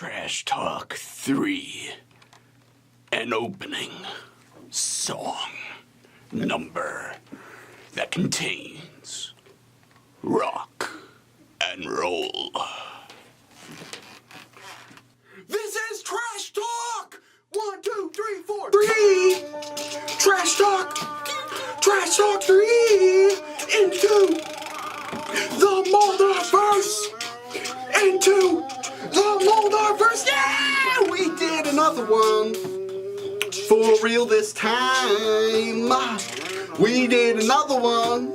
Trash Talk 3. An opening song number that contains rock and roll. This is Trash Talk! 1, 2, 3, 4. 3! Trash Talk! Trash Talk 3! Into the Molnarverse! Into the Molnarverse! Yeah! We did another one! For real this time! We did another one!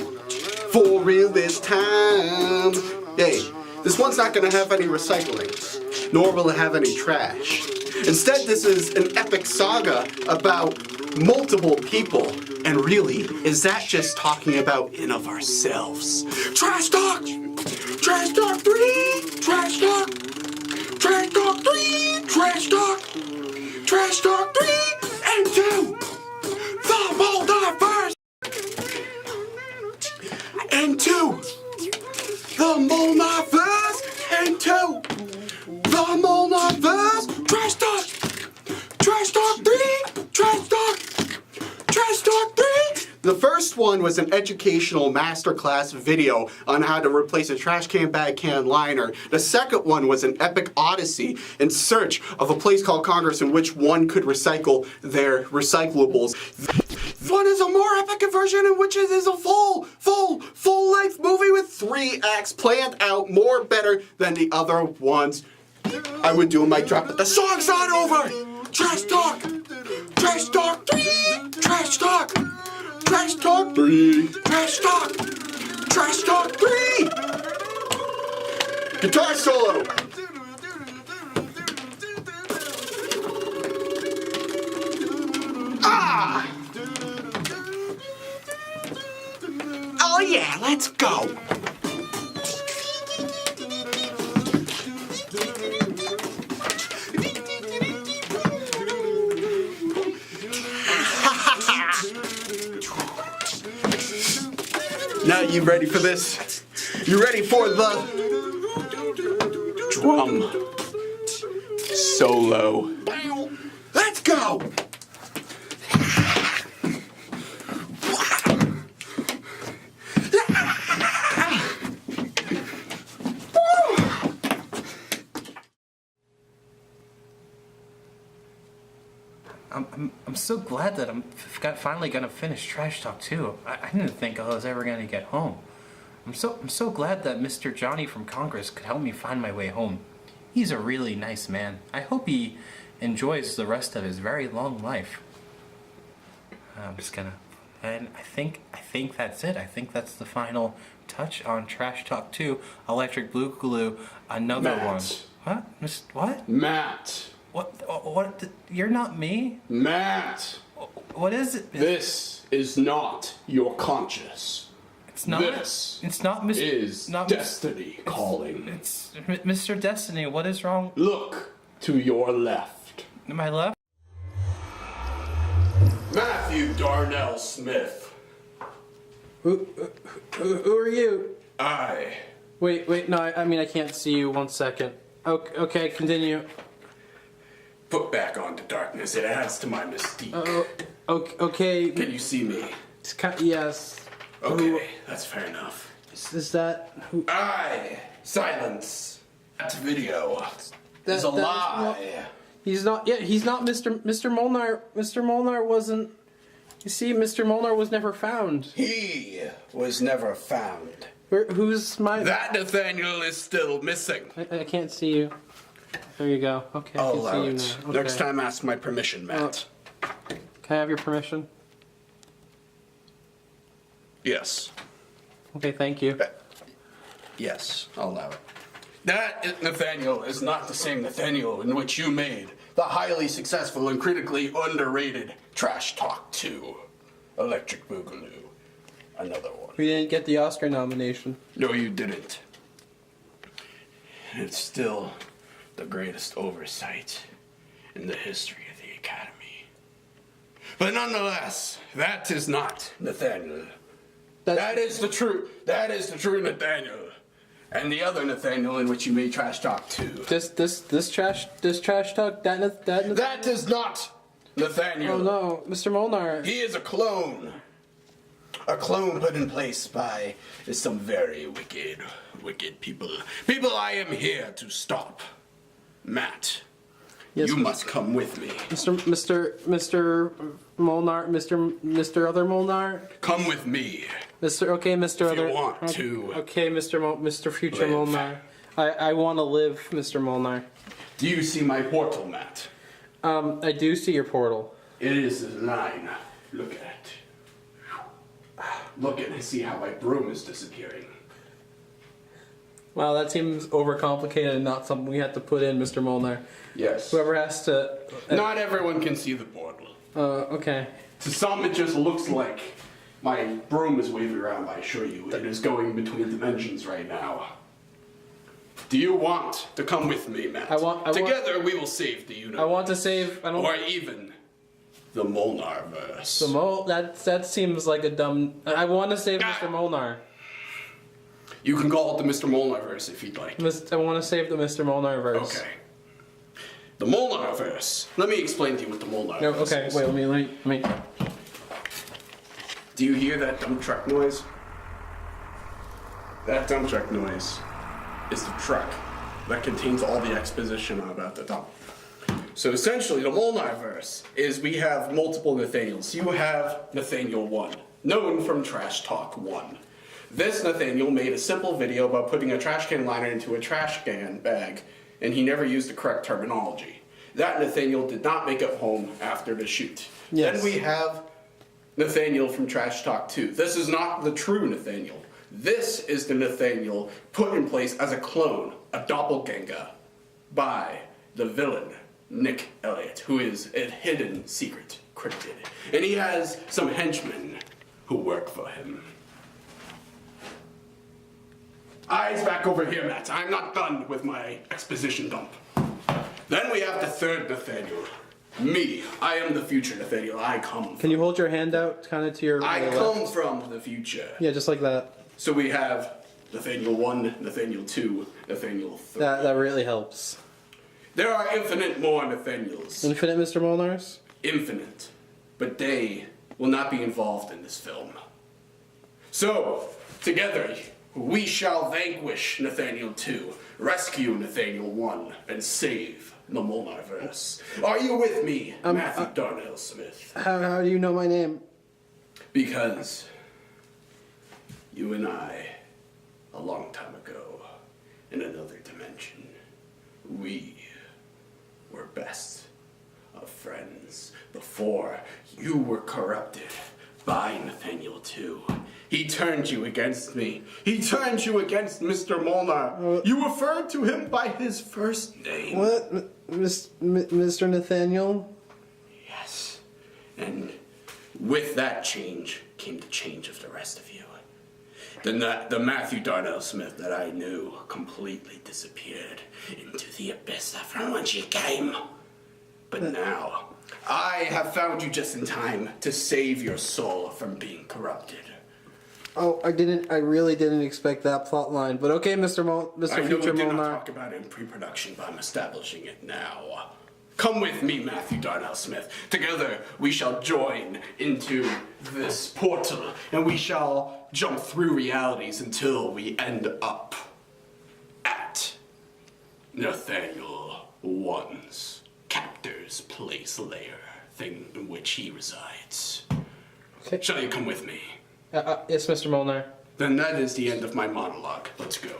For real this time! Hey, this one's not gonna have any recycling, nor will it have any trash. Instead, this is an epic saga about multiple people. And really, is that just talking about in of ourselves? Trash Talk! Trash Talk 3! Trash Talk! Trash Talk 3! Trash Talk! Trash Talk 3! And 2! The Molnarverse! And 2! The Molnarverse! And 2! The Molnarverse! Trash Talk! Trash Talk 3! Trash Talk! Trash Talk 3! The first one was an educational masterclass video on how to replace a trash can bag can liner. The second one was an epic odyssey in search of a place called Congress in which one could recycle their recyclables. This one is a more epic version in which it is a full-length movie with 3 acts planned out more better than the other ones. I would do a mic drop, but the song's not over! Trash Talk! Trash Talk 3! Trash Talk! Trash Talk 3! Trash Talk! Trash Talk 3! Guitar solo! Ah! Oh yeah, let's go! Now you ready for this? You ready for the Drum solo. Let's go! I'm so glad that I'm finally gonna finish Trash Talk 2. I didn't think I was ever gonna get home. I'm so glad that Mr. Johnny from Congress could help me find my way home. He's a really nice man. I hope he enjoys the rest of his very long life. I'm just gonna, and I think that's it. I think that's the final touch on Trash Talk 2. Electric Blue Glue, another Matt. one. What? What? Matt. What? You're not me? Matt. What is it? This is not your conscience. It's not. This It's not is not destiny calling. It's Mr. Destiny. What is wrong? Look to your left. Am I left? Matthew Darnell Smith. Who are you? I. Wait, no, I mean, I can't see you. 1 second. Okay, continue. Put back onto darkness. It adds to my mystique. Okay. Can you see me? It's yes. Okay, that's fair enough. Is that who? Silence. That video is a that is lie. He's not. Yeah, he's not Mr. Molnar. Mr. Molnar wasn't. You see, Mr. Molnar was never found. He was never found. Who's my? That Nathaniel is still missing. I can't see you. There you go. Okay, I can see you now. Okay. Next time, ask my permission, Matt. Can I have your permission? Yes. Okay, thank you. Yes, I'll allow it. That Nathaniel is not the same Nathaniel in which you made the highly successful and critically underrated Trash Talk 2. Electric Boogaloo. Another one. We didn't get the Oscar nomination. No, you didn't. And it's still the greatest oversight in the history of the Academy. But nonetheless, that is not Nathaniel. That is the true Nathaniel. and the other Nathaniel in which you made trash talk too. This trash talk that. That is not Nathaniel. Oh no, Mr. Molnar. He is a clone. A clone put in place by some very wicked people. People I am here to stop. Matt, Yes, you must come with me. Mr. Molnar, Mr. Other Molnar. Come with me. Mr. If you Other. want to Okay, Mr. Future live. Molnar. I want to live, Mr. Molnar. Do you see my portal, Matt? I do see your portal. It is a line. Look at it. Look at it and see how my broom is disappearing. Wow, that seems overcomplicated and not something we had to put in, Mr. Molnar. Yes. Whoever has to. Not everyone can see the portal. Okay. To some, it just looks like my broom is waving around, I assure you. It is going between dimensions right now. Do you want to come with me, Matt? Together we will save the universe. I want to save. I don't. Or even the Molnarverse. That seems like a dumb. I want to save Mr. Molnar. You can call it the Mr. Molnarverse if you'd like. I want to save the Mr. Molnarverse. Okay. The Molnarverse. Let me explain to you what the Molnarverse No, okay, is. wait, let me. Do you hear that dump truck noise? That dump truck noise is the truck that contains all the exposition I'm about to dump. So essentially, the Molnarverse is we have multiple Nathaniels. You have Nathaniel 1, known from Trash Talk 1. This Nathaniel made a simple video about putting a trash can liner into a trash can bag, and he never used the correct terminology. That Nathaniel did not make it home after the shoot. Yes. Then we have Nathaniel from Trash Talk 2. This is not the true Nathaniel. This is the Nathaniel put in place as a clone, a doppelganger, by the villain, Nick Elliott, who is a hidden secret cryptid. And he has some henchmen who work for him. Eyes back over here, Matt. I'm not done with my exposition dump. Then we have the third Nathaniel. Me. I am the future Nathaniel. I come. Can you hold your hand out, kind of to your? I left? come from the future. Yeah, just like that. So we have Nathaniel 1, Nathaniel 2, Nathaniel 3. That really helps. There are infinite more Nathaniels. Infinite, Mr. Molnars. Infinite. But they will not be involved in this film. So, together, we shall vanquish Nathaniel 2, rescue Nathaniel 1, and save the Molnarverse. Are you with me, Matthew Darnell Smith? How do you know my name? Because you and I, a long time ago, in another dimension, we were best of friends before you were corrupted by Nathaniel 2. He turned you against me. He turned you against Mr. Molnar. You referred to him by his first name. What, Mr. Nathaniel? Yes. And with that change came the change of the rest of you. The Matthew Darnell Smith that I knew completely disappeared into the abyss from whence you came. But now, I have found you just in time to save your soul from being corrupted. Oh, I really didn't expect that plot line. But okay, Mr. I know we Future did not Molnar. talk about it in pre-production, but I'm establishing it now. Come with me, Matthew Darnell Smith. Together, we shall join into this portal, and we shall jump through realities until we end up at Nathaniel 1's captor's place lair, thing in which he resides. Okay. Shall you come with me? Yes, Mr. Molnar. Then that is the end of my monologue. Let's go.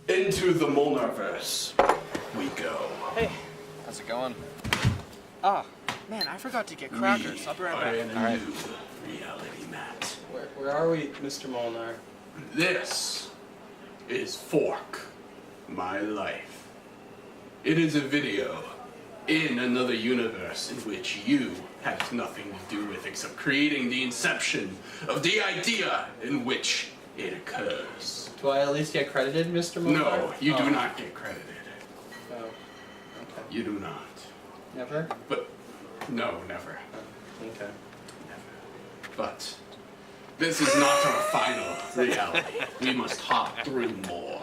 Into the Molnarverse we go. Hey, how's it going? Ah, man, I forgot to get crackers. I'll be right are back. in a new reality, Matt. Where are we, Mr. Molnar? This is Fork, my life. It is a video in another universe in which you have nothing to do with except creating the inception of the idea in which it occurs. Do I at least get credited, Mr. Molnar? No, you do not get credited. Oh, okay. You do not. Never? But, no, never. Okay. Never. But, This is not our final reality. We must hop through more.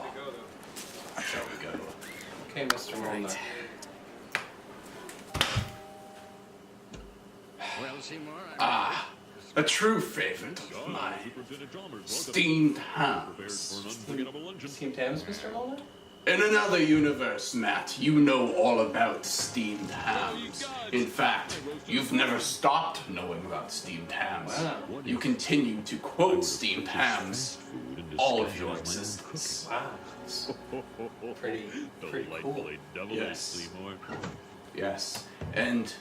Shall we go? Okay, Mr. Molnar. A true favorite of mine. Steamed hams. Steamed hams, Mr. Molnar? In another universe, Matt, you know all about steamed hams. In fact, you've never stopped knowing about steamed hams. Wow. You continue to quote steamed hams all of your existence. Wow. Pretty cool. Yes. Yes. And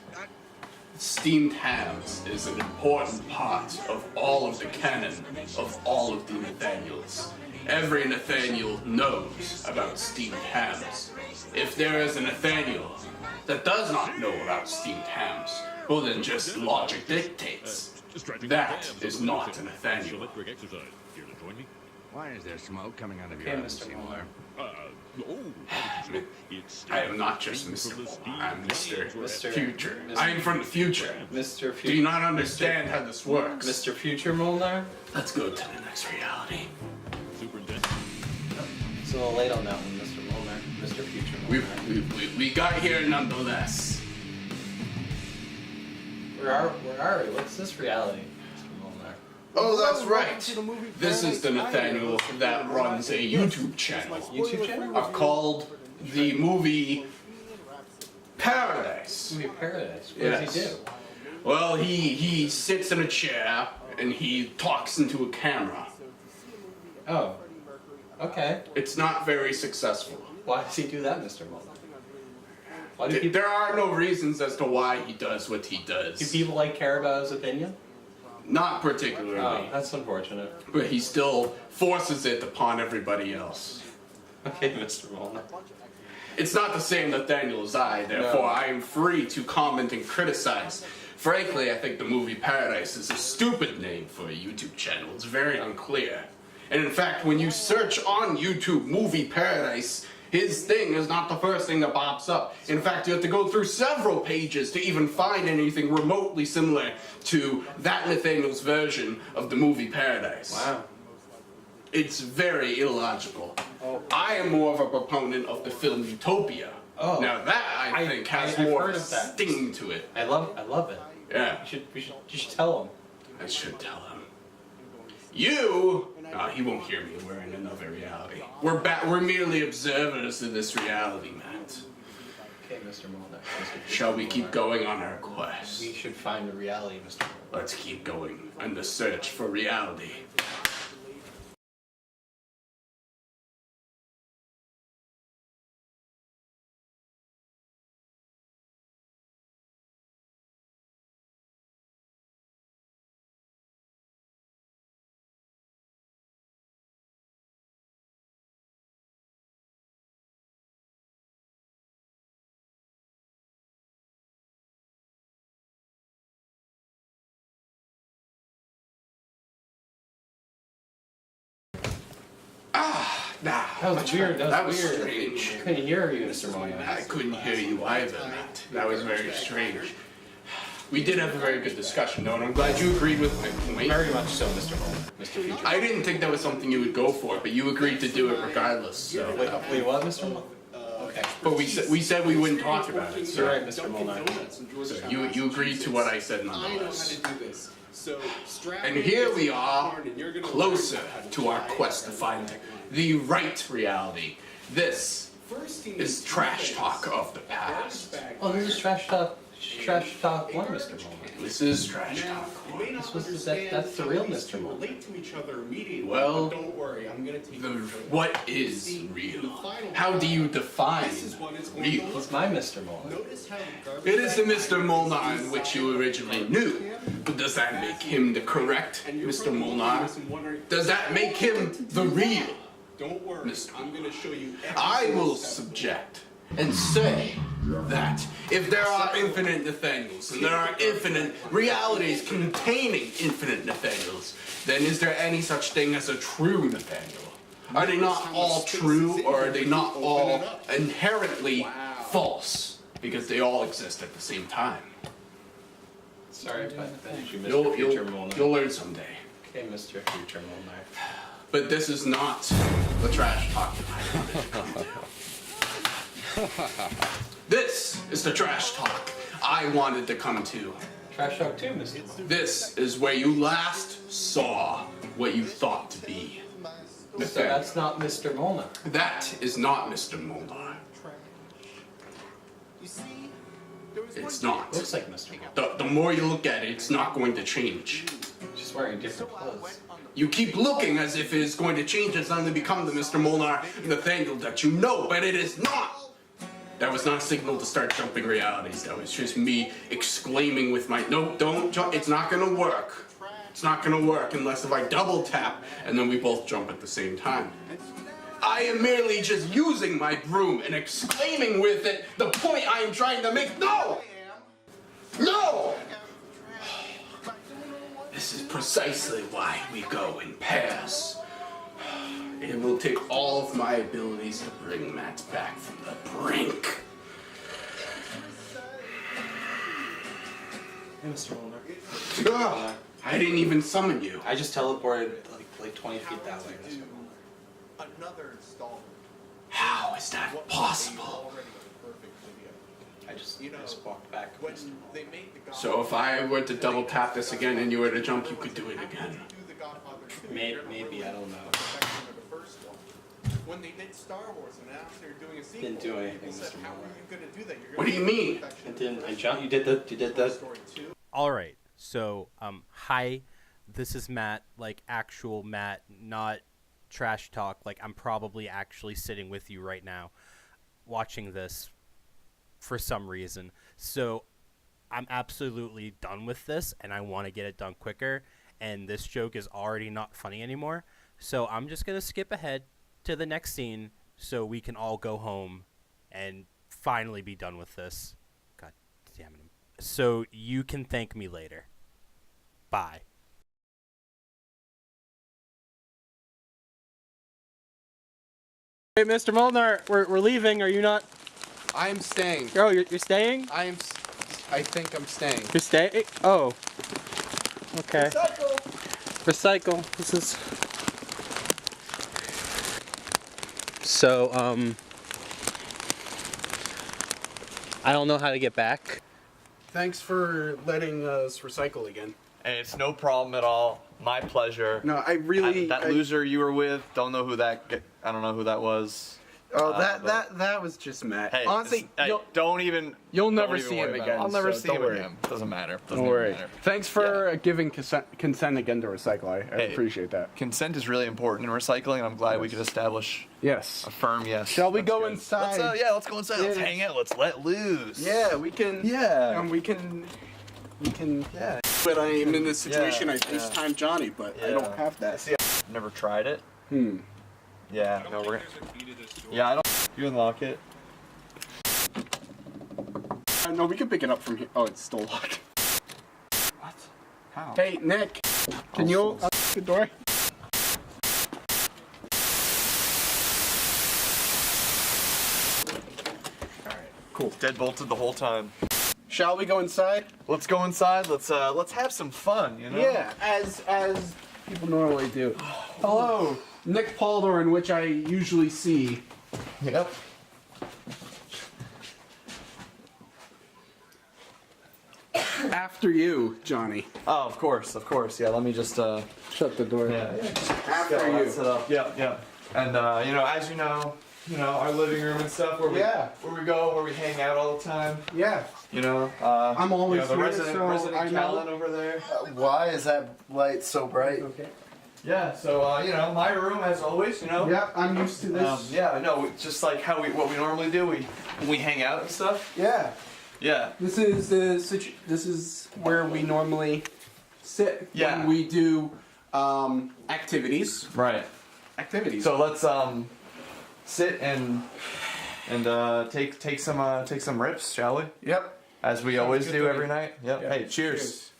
steamed hams is an important part of all of the canon of all of the Nathaniels. Every Nathaniel knows about steamed hams. If there is a Nathaniel that does not know about steamed hams, well then just logic dictates. That is not a Nathaniel. Why is there smoke coming out of your Okay, eyes, Mr. Seymour? I am not just Mr. Molnar, I'm Mr. Future. Mr. I am from the future. Mr. Do you not understand how this works? Mr. Future Molnar? Let's go to the next reality. It's a little late on that one, Mr. Molnar. Mr. Future Molnar. We got here nonetheless. Where are we? What's this reality, Mr. Molnar? Oh, that's right. This is the Nathaniel that runs a YouTube channel YouTube channel? called the movie Paradise. Movie Paradise. What does he do? Well, he sits in a chair and he talks into a camera. Oh. Okay. It's not very successful. Why does he do that, Mr. Molnar? Why do people, There are no reasons as to why he does what he does. do people like care about his opinion? Not particularly. Oh, that's unfortunate. But he still forces it upon everybody else. Okay, Mr. Molnar. It's not the same Nathaniel as I, therefore I am free to comment and criticize. Frankly, I think the movie Paradise is a stupid name for a YouTube channel. It's very unclear. And in fact, when you search on YouTube movie Paradise, his thing is not the first thing that pops up. In fact, you have to go through several pages to even find anything remotely similar to that Nathaniel's version of the movie Paradise. Wow. It's very illogical. Oh. I am more of a proponent of the film Utopia. Oh. Now that I think has I've more heard of that. sting to it. I love it. Yeah, You should tell him. I should tell him. You, he won't hear me. We're in another reality. We're merely observers of this reality, Matt. Okay, Mr. Molnar. Shall we keep going on our quest? We should find the reality, Mr. Molnar. Let's keep going on the search for reality. That was weird. That was weird. strange. I couldn't hear you, Mr. Molnar. I couldn't hear you either, Matt. That was very strange. We did have a very good discussion, though, and I'm glad you agreed with my point. Very much so, Mr. Molnar. Mr. Future. I didn't think that was something you would go for, but you agreed to do it regardless. So. Wait, what, Mr. Molnar? Okay. But we said we wouldn't talk about it. You're So, right, Mr. Molnar. so you agreed to what I said nonetheless. do this. So strap And in, here we get are, hard, and you're gonna closer learn how to our try quest to it. find the right reality. This First thing is trash talk of the past. Oh, this is Trash Talk 1, Mr. Molnar. This is trash Now, talk. you may not This was- understand that's the how real these Mr. two Molnar. relate to each other immediately. Well, but don't worry, I'm gonna take you through it. What is real? How do you define This is what it's going to real? look He's my Mr. Molnar. Notice how the garbage It is the bag Mr. Molnar in which you originally knew. But does that make him the correct and you're Mr. probably Molnar? listening and wondering, Does that make him the real? don't worry, Mr. I'm gonna show you every I single will step. subject and say that if there are infinite Nathaniels and there are infinite realities containing infinite Nathaniels, then is there any such thing as a true Nathaniel? Are they not all true, or are they not all inherently false? Because they all exist at the same time. Sorry if I offended you, Mr. You'll Future Molnar. learn someday. Okay, Mr. Future Molnar. But this is not the trash talk that I wanted to come to. This is the trash talk I wanted to come to. Trash talk too, Mr. Molnar. This is where you last saw what you thought to be. So that's not Mr. Molnar. That is not Mr. Molnar. It's not. Looks like Mr. Molnar. The more you look at it, it's not going to change. Just wearing different clothes. You keep looking as if it is going to change and suddenly become the Mr. Molnar Nathaniel that you know, but it is not! That was not a signal to start jumping realities. That was just me exclaiming with my, no, don't jump, it's not gonna work. It's not gonna work unless if I double tap and then we both jump at the same time. I am merely just using my broom and exclaiming with it the point I am trying to make. No! No! This is precisely why we go in pairs. It will take all of my abilities to bring Matt back from the brink. Hey, Mr. Molnar. Ugh, I didn't even summon you. I just teleported like 20 feet that way, Mr. Molnar. Another installment. How is that possible? I just walked back. When they made the So if I were to double tap this again and you were to jump, you could do it again. Maybe, I don't know. When they did Star Wars and announced they were doing a sequel, Didn't do anything, people said, Mr. how are Molnar. you going to do that? You're What do you mean? I didn't. I jumped. You did the. Story 2. All right. So, hi. This is Matt, like actual Matt, not trash talk. Like I'm probably actually sitting with you right now, watching this for some reason. So, I'm absolutely done with this, and I want to get it done quicker. And this joke is already not funny anymore. So I'm just gonna skip ahead to the next scene so we can all go home and finally be done with this. God damn it. So you can thank me later. Bye. Hey, Mr. Molnar, we're leaving. Are you not? I'm staying. Oh, you're staying? I think I'm staying. You're staying? Oh. Okay. Recycle. This is. So, I don't know how to get back. Thanks for letting us recycle again. And it's no problem at all. My pleasure. No, I really... That loser you were with, don't know who that. I don't know who that was. Oh, but- that was just Matt. Hey, honestly, hey, don't even. you'll don't never even see worry him about again. it. I'll never so see don't him worry. again. Doesn't matter. Don't Doesn't worry. matter. Thanks for giving consent again to recycle. I Hey. appreciate that. Consent is really important in recycling, and I'm glad we could establish Yes. a firm yes. Shall we That's go good. inside? Let's go inside. Let's Yeah. hang out. Let's let loose. Yeah, we can. Yeah. We can. Yeah. But I am in this situation. Yeah, I FaceTime Johnny, but I don't have that. See, I've never tried it. Hmm. Yeah. No, we're. Yeah, I don't. You unlock it. No, we can pick it up from here. Oh, it's still locked. What? How? Hey, Nick, can you open the door? Cool. Dead bolted the whole time. Shall we go inside? Let's go inside. Let's have some fun. You know. Yeah, as people normally do. Hello, Nick Paldor, in which I usually see. Yep. After you, Johnny. Oh, of course. Yeah. Let me just. Shut the door. Yeah. After you. Set up. Yeah. And as you know, our living room and stuff where we go, where we hang out all the time. Yeah. I'm always the here, resident, so resident I know. Callan over there. Why is that light so bright? Okay. Yeah. So my room as always. Yeah, I'm used to this. Yeah. No, just like what we normally do. We hang out and stuff. Yeah. Yeah. This is this is where we normally sit Yeah. when we do activities. Right. Activities. So let's sit and take some rips, shall we? Yep. As we always good do to me. every night. Yep. Yeah. Hey, cheers.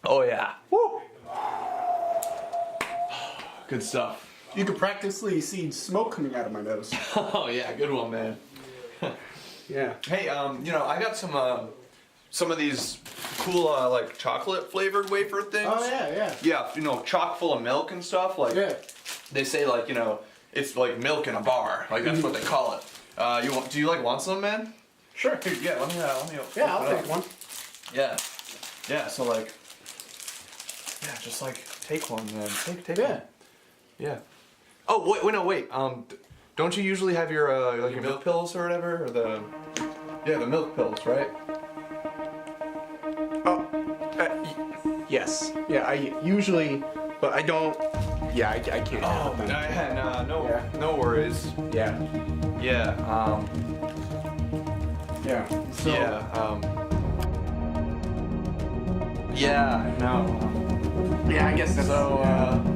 Oh yeah. Woo. Good stuff. You could practically see smoke coming out of my nose. Oh yeah, good one, man. Yeah. Hey, I got some of these cool like chocolate flavored wafer things. Oh yeah. Yeah, chock full of milk and stuff. Like Yeah. they say, like it's like milk in a bar. Like that's what they call it. Do you like want some, man? Sure. Dude, yeah. Let me. Yeah, I'll open it take up. one. Yeah. Yeah. So like. Yeah, just like take one, man. Take Yeah. one. Yeah. Oh wait. Don't you usually have your like your milk pills or whatever, or the milk pills, right? Oh, yes. Yeah, I usually, but I don't. Yeah, I can't. Oh, have them. no worries. Yeah. Yeah. Yeah. So, Yeah. No. yeah, I guess that's So,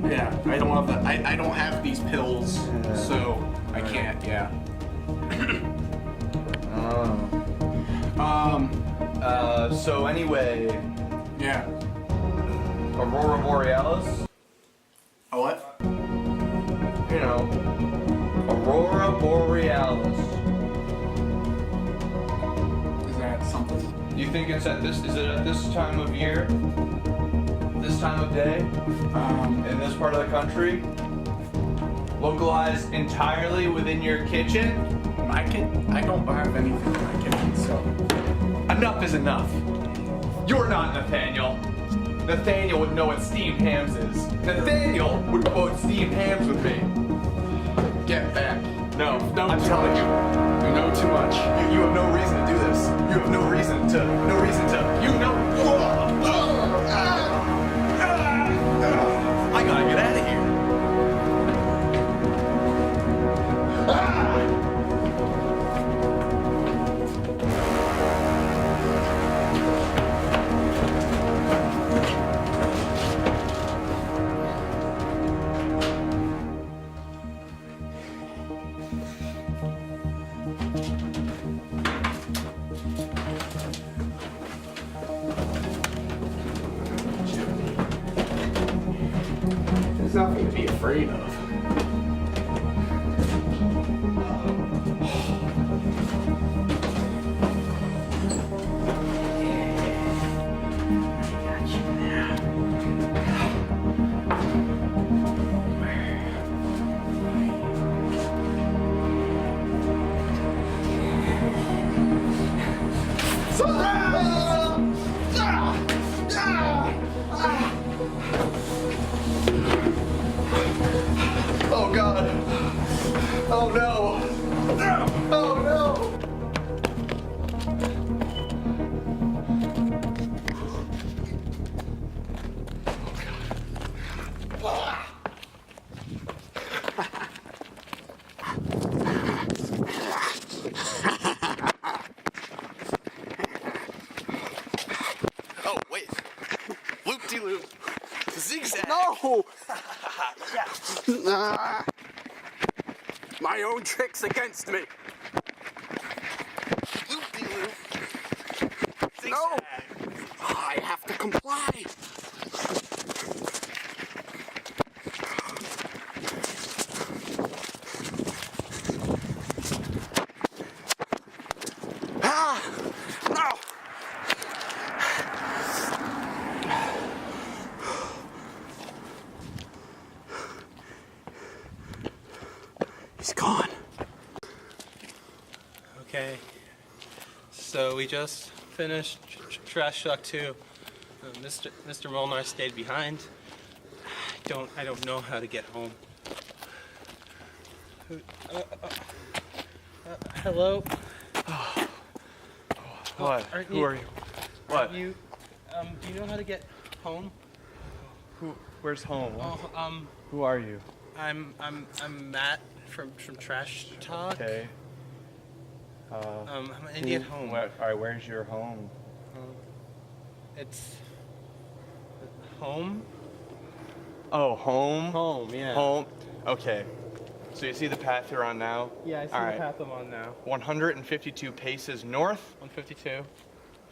yeah. I don't have I don't have these pills, so I can't. Yeah. So anyway, Yeah. Aurora Borealis. A what? Aurora Borealis. Is that something? You think it's is it at this time of year? This time of day? In this part of the country? Localized entirely within your kitchen? I don't have anything in my kitchen, so. Enough is enough. You're not Nathaniel. Nathaniel would know what steamed hams is. Nathaniel would quote steamed hams with me. Get back. No, No, I'm telling you. You know too much. You have no reason to do this. You have no reason to. I gotta get out of here. There's nothing to be afraid of. Oh God. Oh no. Oh no. Oh wait. Loop-de-loop. Zigzag. No! Nah. My own tricks against me. Loop-de-loop. No! I have to comply. Ah! No! He's gone. Okay. So we just finished Trash Talk 2. Mr. Molnar stayed behind. I don't know how to get home. Hello? What? Aren't Who are you? What? Do you know how to get home? Where's home? Oh, Who are you? I'm Matt from Trash Talk. Okay. I'm an Indian home. Alright, where's your home? It's home. Oh, home? Home, yeah. Home. Okay. So you see the path you're on now? Yeah, I see All the right. path I'm on now. 152 paces north, 152.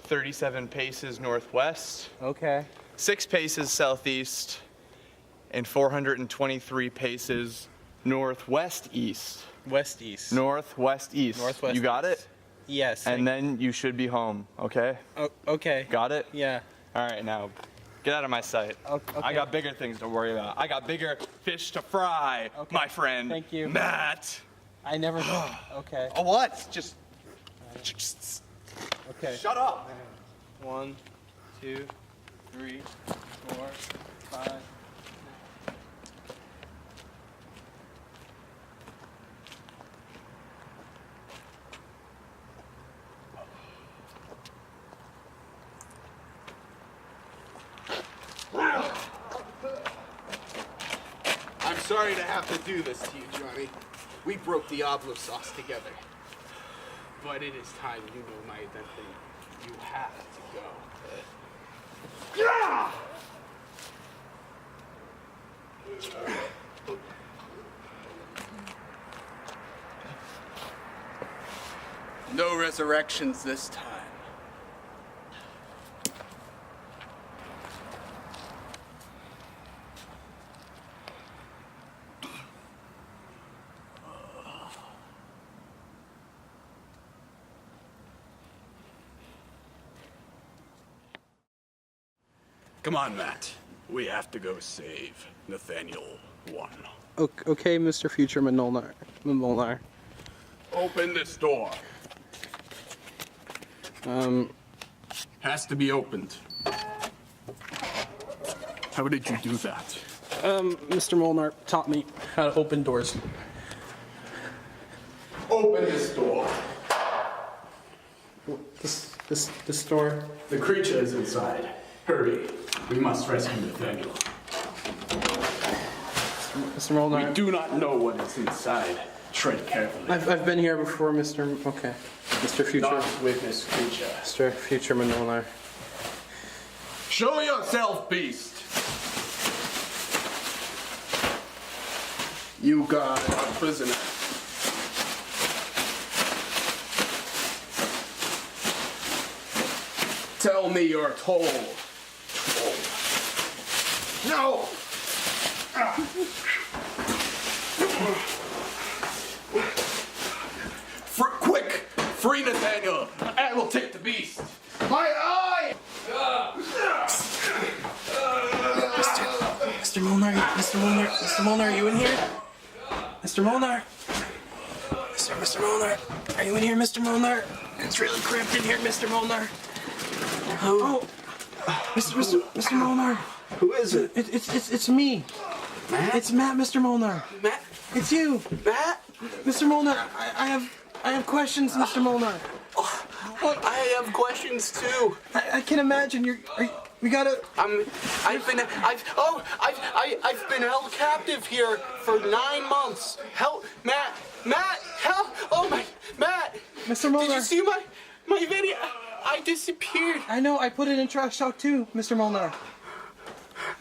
37 paces northwest, Okay. 6 paces southeast, and 423 paces Northwest east. West-east. Northwest east. Northwest You got east. it? Yes. And then you should be home, okay? Okay. Got it? Yeah. All right, now get out of my sight. Okay. I got bigger things to worry about. I got bigger fish to fry, Okay. my friend. Thank you. Matt. I never. Okay. Oh, what? Just Okay. shut up. 1, 2, 3, 4, 5. I'm sorry to have to do this to you, Johnny. We broke the oblo sauce together. But it is time you know my identity. You have to go. No resurrections this time. Come on, Matt. We have to go save Nathaniel 1. Okay, Mr. Future Molnar. Open this door. Has to be opened. How did you do that? Mr. Molnar taught me how to open doors. Open this door. This door. The creature is inside. Hurry. We must rescue Nathaniel. Mr. Molnar. We do not know what is inside. Tread carefully. I've been here before, Mr. Okay. Mr. Future. Not with this creature. Mr. Future Molnar. Show yourself, beast! You got a prisoner. Tell me you're told. No! Quick! Free Nathaniel! I will take the beast! My eye! Mr. Molnar, are you in here? Mr. Molnar? Mr. Molnar, are you in here, Mr. Molnar? It's really cramped in here, Mr. Molnar. Oh, Mr. Molnar. Who is it? It's me. Matt? It's Matt, Mr. Molnar. Matt? It's you. Matt? Mr. Molnar, I have questions, Mr. Molnar. I have questions too. I can imagine we gotta. I've been held captive here for 9 months. Help, Matt, help! Oh my, Matt! Mr. Molnar. Did you see my video? I disappeared. I know, I put it in Trash Talk too, Mr. Molnar.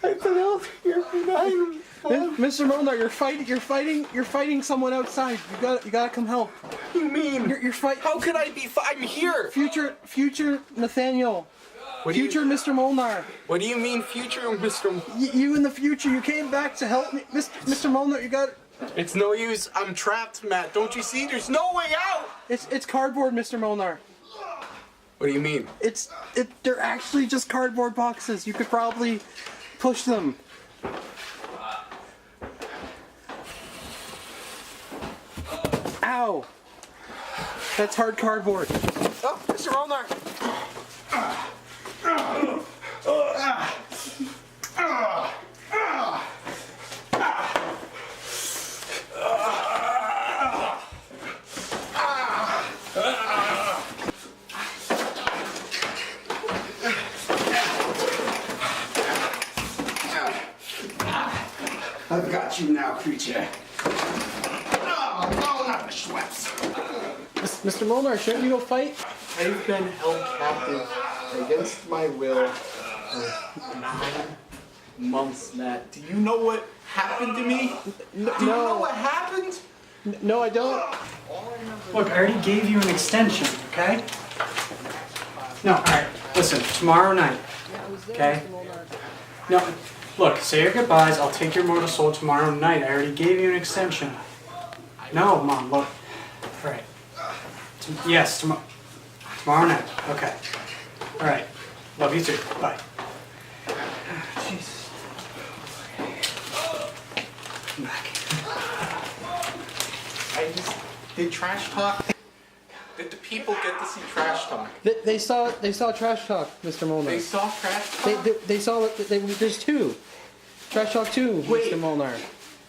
I've been held here for 9 months. Mr. Molnar, you're fighting someone outside. You gotta come help. What do you mean? You're fighting. How could I be? I'm here. Future Nathaniel. What do you- Future Mr. Molnar. What do you mean, future, Mr. You in the future, you came back to help me. Mr. Molnar, you got. It's no use. I'm trapped, Matt. Don't you see? There's no way out. It's cardboard, Mr. Molnar. What do you mean? They're actually just cardboard boxes. You could probably push them. Ow! That's hard cardboard. Oh, Mr. Molnar. I've got you now, creature. Oh, not the Schweppes. Mr. Molnar, shouldn't you go fight? I've been held captive against my will for 9 months, Matt. Do you know what happened to me? Do you know what happened? No, I don't. Look, I already gave you an extension, okay? No, alright, listen, tomorrow night, okay? No, Look, say your goodbyes. I'll take your mortal soul tomorrow night. I already gave you an extension. No, Mom, look. All right. Yes, tomorrow night. Okay. All right. Love you too. Bye. Jeez. I'm back. Did Trash Talk? Did the people get to see Trash Talk? They saw Trash Talk, Mr. Molnar. They saw Trash Talk? They saw there's two. Trash Talk 2, Wait. Mr. Molnar.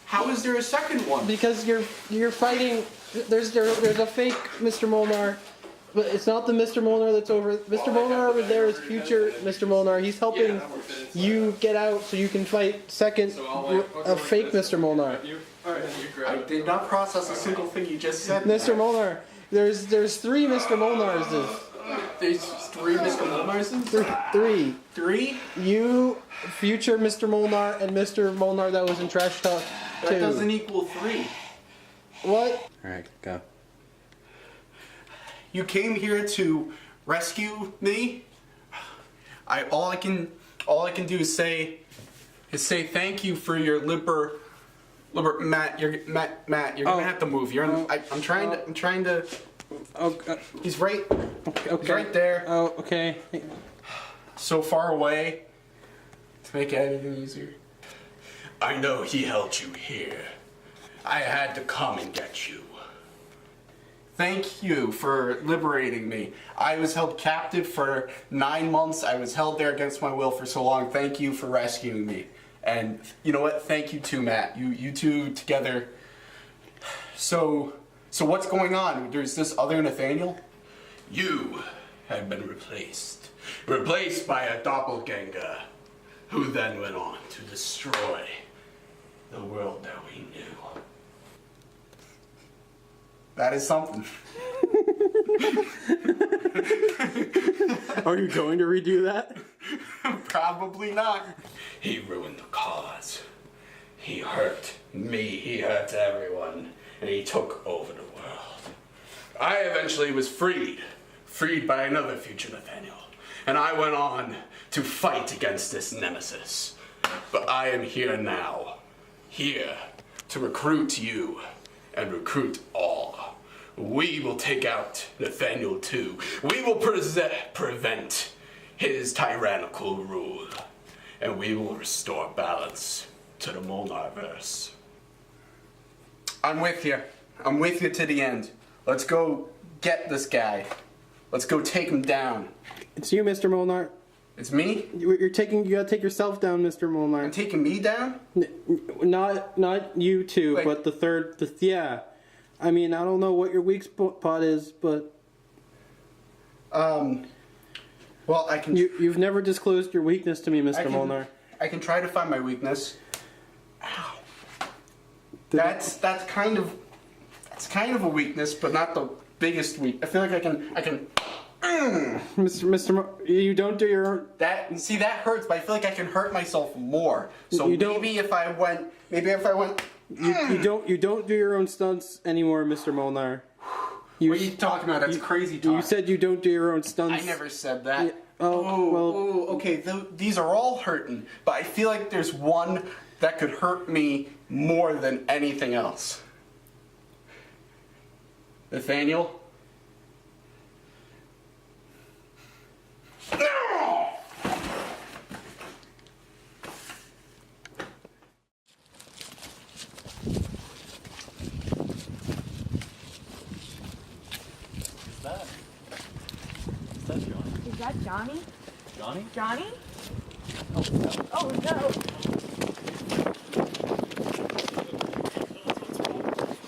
How is there a second one? Because you're fighting. There's a fake Mr. Molnar, but it's not the Mr. Molnar that's over. Mr. Molnar over there is future Mr. Molnar. He's helping you get out so you can fight second a fake Mr. Molnar. I did not process a single thing you just said. Mr. Molnar. There's three Mr. Molnarses. There's three Mr. Molnarses? Three. Three? You, future Mr. Molnar, and Mr. Molnar that was in Trash Talk 2. That doesn't equal three. What? Alright, go. You came here to rescue me. All I can do is say thank you for your Matt. You're gonna have to move. I'm trying to. Oh, He's right. okay. He's right there. Oh, okay. So far away to make everything easier. I know he held you here. I had to come and get you. Thank you for liberating me. I was held captive for 9 months. I was held there against my will for so long. Thank you for rescuing me. And you know what? Thank you too, Matt. You two together. So what's going on? There's this other Nathaniel? You have been replaced. Replaced by a doppelganger, who then went on to destroy the world that we knew. That is something. Are you going to redo that? Probably not. He ruined the cause. He hurt me, he hurt everyone, and he took over the world. I eventually was freed by another future Nathaniel, and I went on to fight against this nemesis. But I am here now, here to recruit you and recruit all. We will take out Nathaniel too. We will prevent his tyrannical rule, and we will restore balance to the Molnarverse. I'm with you. I'm with you to the end. Let's go get this guy. Let's go take him down. It's you, Mr. Molnar. It's me? You gotta take yourself down, Mr. Molnar. You're taking me down? Not you two, Wait. but the third. Yeah. I mean, I don't know what your weak spot is, but Well, I can. you've never disclosed your weakness to me, Mr. Molnar. I can try to find my weakness. Ow. That's kind of a weakness, but not the biggest weak. I feel like I can. You don't do your own. That hurts, but I feel like I can hurt myself more. So You don't- maybe if I went. You don't do your own stunts anymore, Mr. Molnar. What are you talking about? That's crazy talk. You said you don't do your own stunts. I never said that. Yeah. Oh, well. Okay. These are all hurting, but I feel like there's one that could hurt me more than anything else. Nathaniel? Is that Johnny? Johnny? Johnny? Oh no.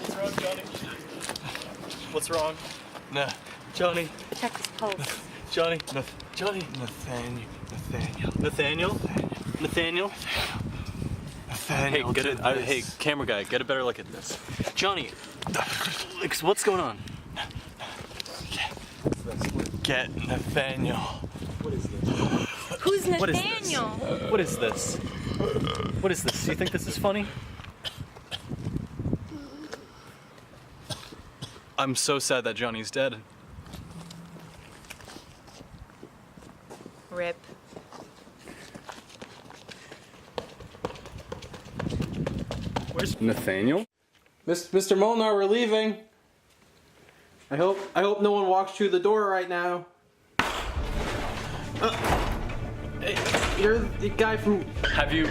What's wrong, Johnny? What's wrong? Nah. Johnny. Check his pulse. Johnny. Johnny. Nathaniel. Nathaniel? Nathaniel? Hey, get it. Hey, camera guy, get a better look at this. Johnny. What's going on? Get Nathaniel. Who's What is Nathaniel? What is this? What is this? Do you think this is funny? I'm so sad that Johnny's dead. Rip. Nathaniel? Mr. Molnar, we're leaving. I hope no one walks through the door right now. Hey, you're the guy from. Have you?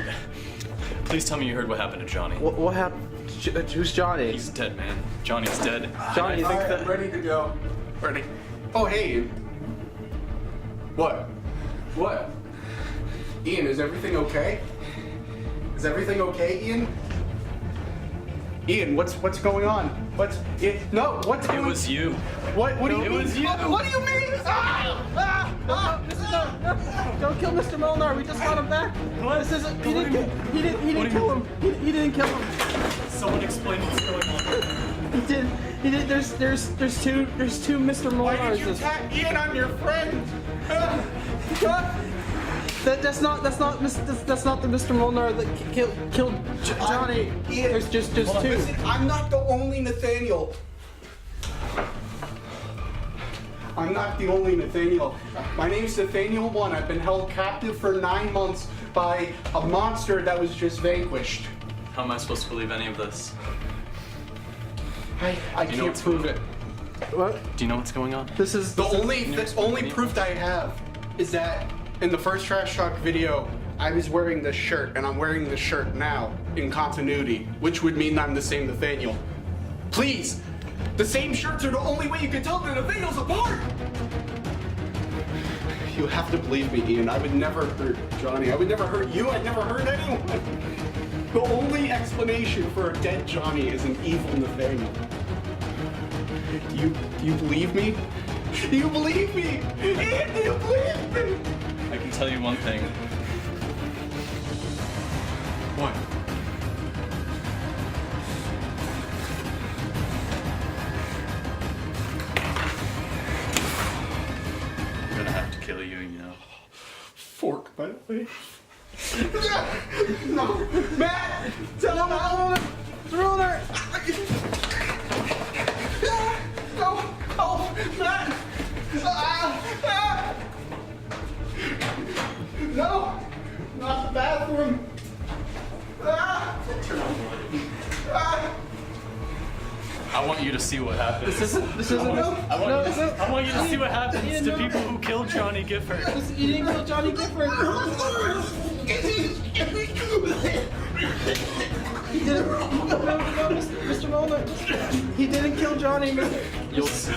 Please tell me you heard what happened to Johnny. What happened? Who's Johnny? He's dead, man. Johnny's dead. Johnny, you think Alright, that? I'm ready to go. Ready. Oh, hey, Ian. What? What? Ian, is everything okay? Is everything okay, Ian? Ian, what's going on? What's it? No, what's going on? It was you. What do you mean? It was you. What do you mean? Don't kill Mr. Molnar. We just got him back. This isn't. He didn't kill him. He didn't kill him. Someone explain what's going on. He did. There's two Mr. Why Molnars. did you attack Ian? I'm your friend. That's not the Mr. Molnar that killed Johnny. Ian, There's just two. Listen, I'm not the only Nathaniel. I'm not the only Nathaniel. My name's Nathaniel 1. I've been held captive for 9 months by a monster that was just vanquished. How am I supposed to believe any of this? I you know can't what's prove it. What? Do you know what's going on? This is The only proof that I have is that in the first Trash Talk video, I was wearing this shirt, and I'm wearing this shirt now in continuity, which would mean I'm the same Nathaniel. Please, the same shirts are the only way you can tell the Nathaniels apart. You have to believe me, Ian. I would never hurt Johnny. I would never hurt you. I'd never hurt anyone. The only explanation for a dead Johnny is an evil Nathaniel. You believe me? Do you believe me? Ian, do you believe me? I can tell you one thing. What? I'm gonna have to kill you, you know. Fork, by the way. No, Matt! Tell him out! Ruler. No! Oh, Matt! No! Not the bathroom! I want you to see what happens. This isn't. I want you to see what happens to people who killed Johnny Gifford. You didn't kill Johnny Gifford. He didn't. No, Mr. Molnar. He didn't kill Johnny. You'll see.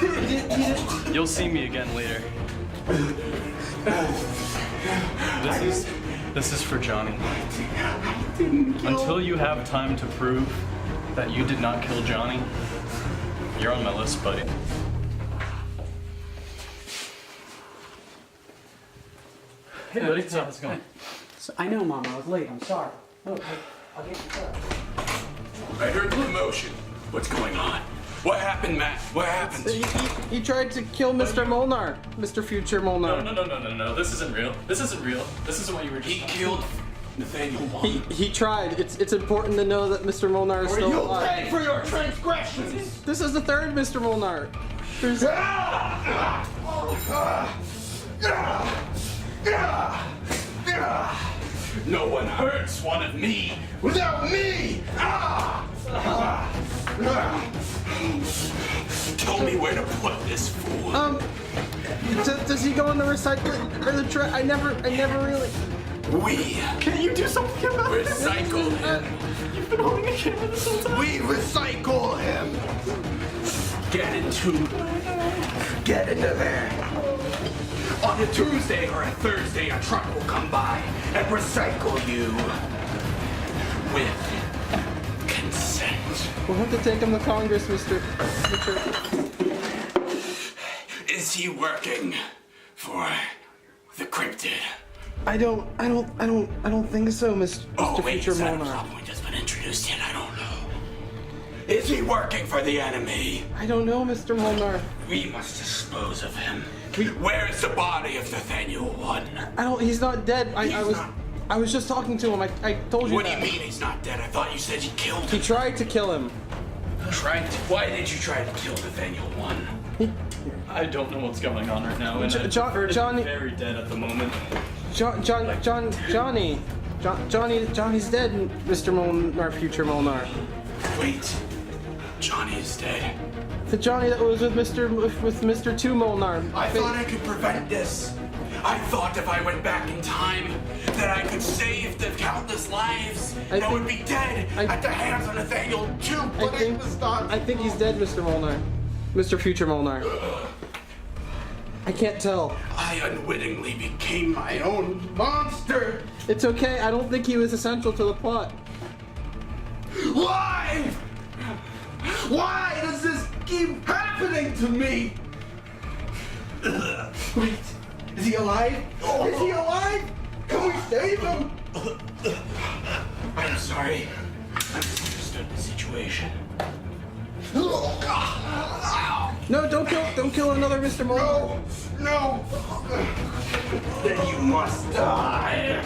He didn't. You'll see me again later. This is for Johnny. Until you have time to prove that you did not kill Johnny, you're on my list, buddy. Hey, buddy, how's it going? I know, Mom. I was late. I'm sorry. I'll get you set. I heard the commotion. What's going on? What happened, Matt? What happened? He tried to kill Mr. Molnar. Mr. Future Molnar. No. This isn't real. This isn't real. This isn't what you were just He killed Nathaniel 1. He tried. It's important to know that Mr. Molnar is still You'll alive. pay for your transgressions! This is the third Mr. Molnar. There's No one hurts one of me without me! Tell me where to put this fool. does he go in the recycling or the trash? I never really. We Can you do something about it? recycle him. You've been holding a camera this whole time. We recycle him. Get into there. On a Tuesday or a Thursday, a truck will come by and recycle you with consent. We'll have to take him to Congress, Mr. Is he working for the cryptid? I don't think so, Mr. Oh wait, Future is that a Molnar. plot point that's been introduced yet? I don't know. Is he working for the enemy? I don't know, Mr. Molnar. We must dispose of him. Where is the body of Nathaniel 1? He's not dead. He's not. I was just talking to him. I told you What do that. you mean he's not dead? I thought you said you killed He him. tried to kill him. Why did you try to kill Nathaniel 1? I don't know what's going on right now, and Johnny- very dead at the moment. Johnny. Johnny's dead, Mr. Molnar, future Molnar. Wait. Johnny is dead. The Johnny that was with Mr. 2 Molnar. I thought I could prevent this. I thought if I went back in time that I could save the countless lives that would be dead at the hands of Nathaniel too, but it was not. I think he's dead, Mr. Molnar. Mr. Future Molnar. I can't tell. I unwittingly became my own monster. It's okay, I don't think he was essential to the plot. Why? Why does this keep happening to me? Wait, is he alive? Is he alive? Can we save him? I'm sorry. I misunderstood the situation. No, don't kill another Mr. Molnar. No! Then you must die.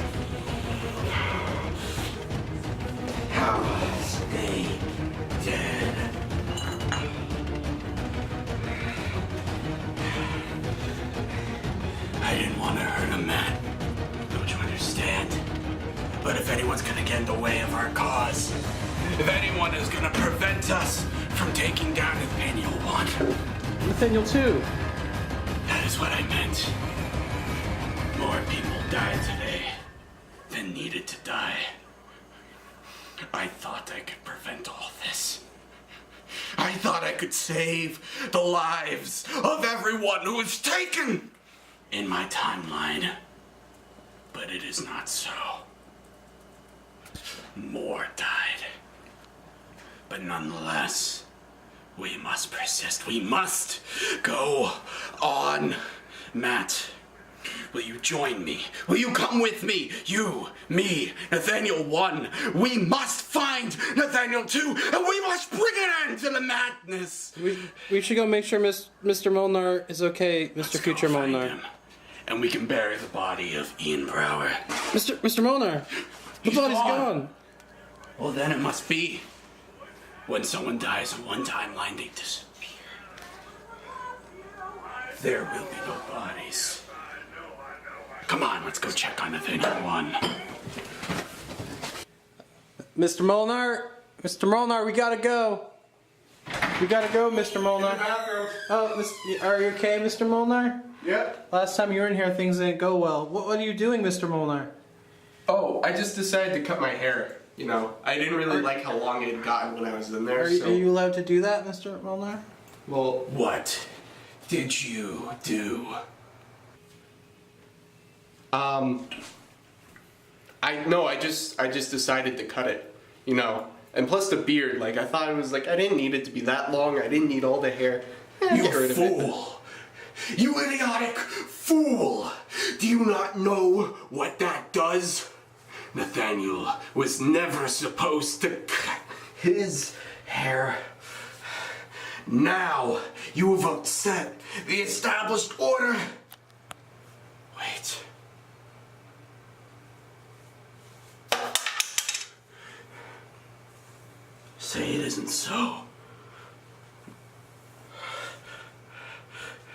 Stay dead. I didn't want to hurt him, Matt. Don't you understand? But if anyone's gonna get in the way of our cause, if anyone is gonna prevent us from taking down Nathaniel 1, Nathaniel 2. that is what I meant. More people died today than needed to die. I thought I could prevent all this. I thought I could save the lives of everyone who was taken in my timeline. But it is not so. More died. But nonetheless, we must persist. We must go on. Matt, will you join me? Will you come with me? You, me, Nathaniel 1. We must find Nathaniel 2, and we must bring an end to the madness. We should go make sure Mr. Molnar is okay, Mr. Let's Future go find Molnar. him, and we can bury the body of Ian Brower. Mr. Molnar, the He's body's gone. gone. Well, then it must be. When someone dies in one timeline, they disappear. There will be no bodies. Come on, let's go check on Nathaniel 1. Mr. Molnar, we gotta go. We gotta go, Mr. Molnar. Oh, are you okay, Mr. Molnar? Yep. Last time you were in here, things didn't go well. What are you doing, Mr. Molnar? Oh, I just decided to cut my hair. You know, I didn't really like how long it had gotten when I was in there, Are you allowed to do that, Mr. Molnar? Well, What did you do? I just decided to cut it, you know. And plus the beard, like I thought it was like I didn't need it to be that long. I didn't need all the hair. You Get rid of it. fool! You idiotic fool! Do you not know what that does? Nathaniel was never supposed to cut his hair. Now you have upset the established order. Wait. Say it isn't so.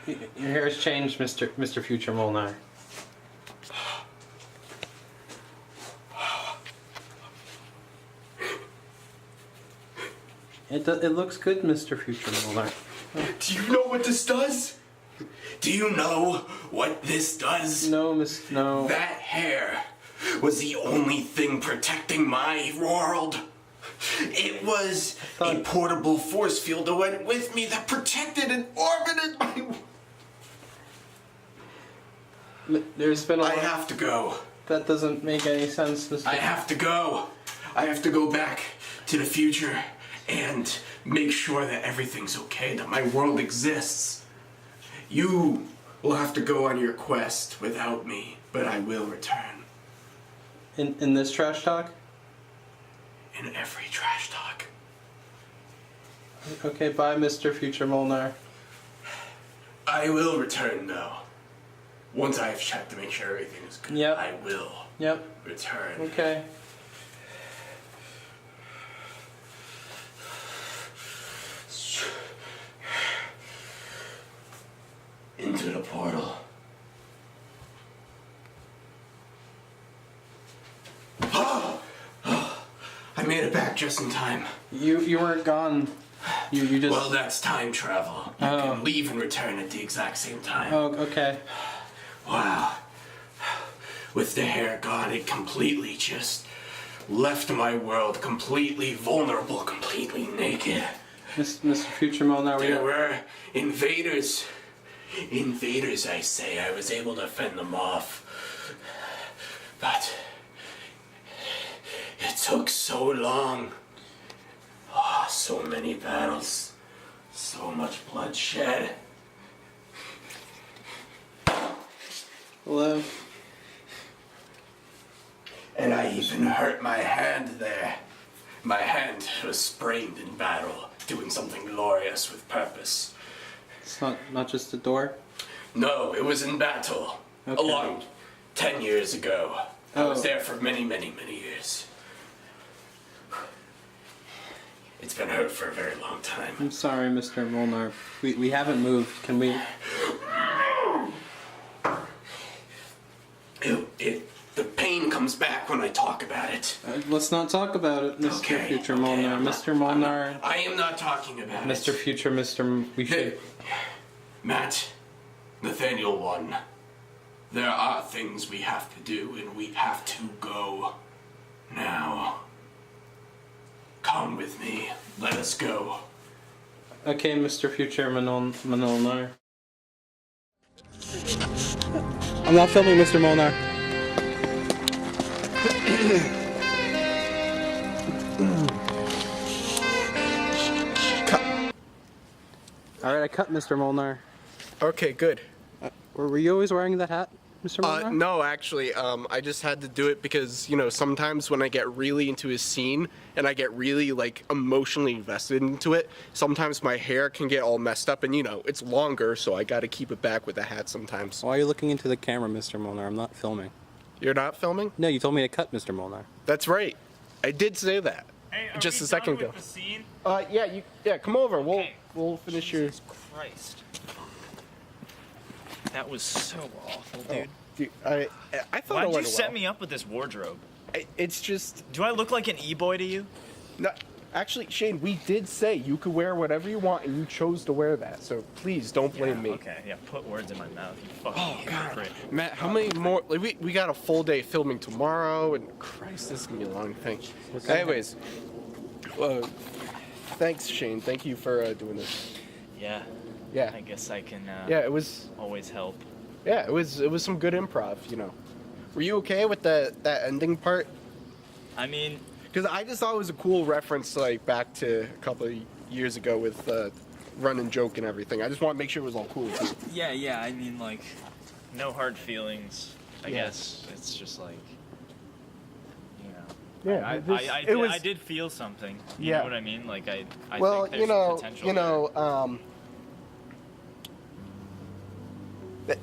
Your hair has changed, Mr. Future Molnar. It looks good, Mr. Future Molnar. Do you know what this does? Do you know what this does? No. That hair was the only thing protecting my world. It was a portable force field that went with me that protected and orbited my There's been a lot. I have to go. That doesn't make any sense, Mr. I have to go. I have to go back to the future and make sure that everything's okay, that my world exists. You will have to go on your quest without me, but I will return. In this trash talk? In every trash talk. Okay, bye, Mr. Future Molnar. I will return, though. Once I have checked to make sure everything is good, Yep. I will Yep. return. Okay. Into the portal. made it back just in time. You weren't gone. You just. Well, that's time travel. You Oh. can leave and return at the exact same time. Oh, okay. Wow. With the hair gone, it completely just left my world completely vulnerable, completely naked. Mr. Future Molnar, There were invaders. Invaders, I say. I was able to fend them off. But it took so long. Oh, so many battles. So much bloodshed. Hello. And I even hurt my hand there. My hand was sprained in battle, doing something glorious with purpose. It's not just a door. No, it was in battle. Okay. A long 10 years ago. I was Oh. there for many, many, many years. It's been hurt for a very long time. I'm sorry, Mr. Molnar. We haven't moved. Can we? The pain comes back when I talk about it. Let's not talk about it, Mr. Okay, Future okay, Molnar. I'm not- Mr. Molnar. I am not talking about Mr. it. Future, we should. Matt, Nathaniel 1. There are things we have to do, and we have to go now. Come with me. Let us go. Okay, Mr. Future Molnar. I'm not filming, Mr. Molnar. Alright, I cut Mr. Molnar. Okay, good. Were you always wearing that hat, Mr. Molnar? No, actually, I just had to do it because, you know, sometimes when I get really into a scene and I get really, like, emotionally invested into it, sometimes my hair can get all messed up and, you know, it's longer, so I gotta keep it back with the hat sometimes. Why are you looking into the camera, Mr. Molnar? I'm not filming. You're not filming? No, you told me to cut Mr. Molnar. That's right. I did say that. Hey, are just we a second done ago. with the scene? Yeah, come over. Okay. We'll finish your. Jesus Christ. That was so awful, dude. Dude, I thought Why'd it you went set well. me up with this wardrobe? It's just. Do I look like an e-boy to you? No, actually, Shane, we did say you could wear whatever you want, and you chose to wear that. So please don't blame me. Okay, yeah, put words in my mouth, you fucking hypocrite. Matt, how many more? Like, we got a full day filming tomorrow, and Christ, this is gonna be a long thing. Anyways, thanks, Shane. Thank you for doing this. Yeah, Yeah, I guess I can yeah, it was. always help. Yeah, it was some good improv. You know, were you okay with that ending part? I mean, Because I just thought it was a cool reference, like back to a couple of years ago with Run and Joke and everything. I just want to make sure it was all cool too. yeah, I mean, like, no hard feelings, I Yeah. guess. It's just like, you know. Yeah, I did feel something. You Yeah. know what I mean? Like, I Well, think there's potential there.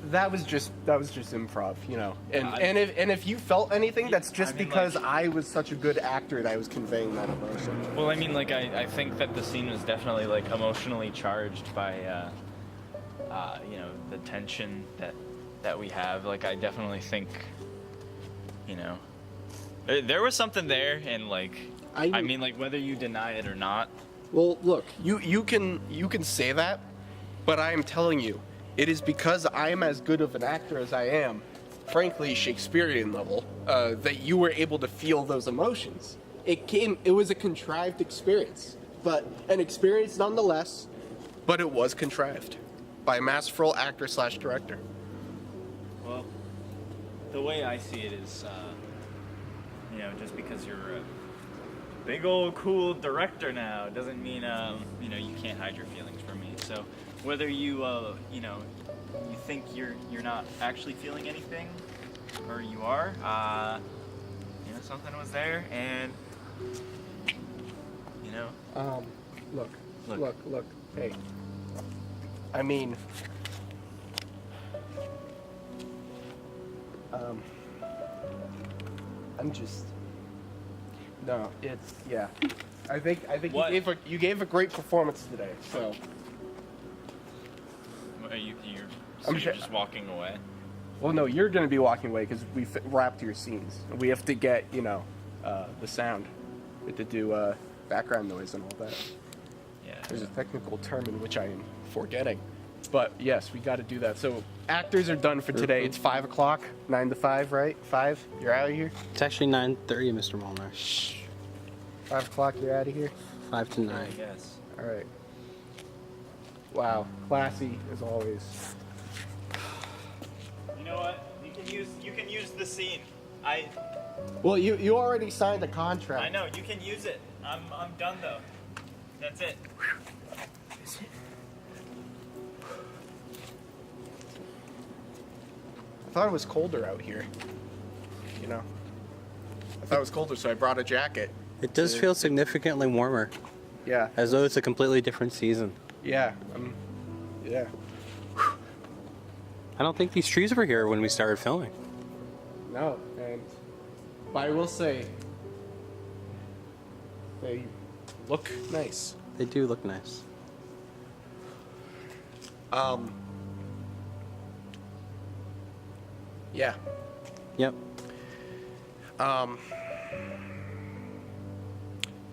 That was just improv, you know. And I- and if you felt anything, that's I just mean, because like- I was such a good actor that I was conveying that emotion. Well, I mean, like, I think that the scene was definitely, like, emotionally charged by, you know, the tension that we have. Like, I definitely think, you know, there was something there, and, like, I mean, like, whether you deny it or not. Well, look, you can say that, but I am telling you, it is because I am as good of an actor as I am, frankly Shakespearean level, that you were able to feel those emotions. It was a contrived experience, but an experience nonetheless, but it was contrived by a masterful actor / director. Well, the way I see it is, you know, just because you're a big old cool director now doesn't mean, you know, you can't hide your feelings from me. So whether you, you know, you think you're not actually feeling anything, or you are, you know, something was there, and, you know. Look. Hey, I mean, I'm just. No, it's yeah. I think What? you gave a great performance today. So Are you're I'm sure- just walking away? well, no, you're gonna be walking away because we wrapped your scenes. We have to get the sound. We have to do background noise and all that. Yeah. There's a technical term in which I am forgetting. But yes, we got to do that. So actors are done for today. It's 5 o'clock, 9 to 5, right? 5? You're out of here? It's actually 9:30, Mr. Molnar. 5 o'clock, you're out of here? 5 to 9. Yes. All right. Wow, classy as always. You know what? You can use the scene. Well, you already signed the contract. I know, you can use it. I'm done though. That's it. I thought it was colder out here. You know? I thought it was colder, so I brought a jacket. It does feel significantly warmer, Yeah. as though it's a completely different season. Yeah. Yeah. I don't think these trees were here when we started filming. No, but I will say, they look nice. They do look nice. Yeah. Yep.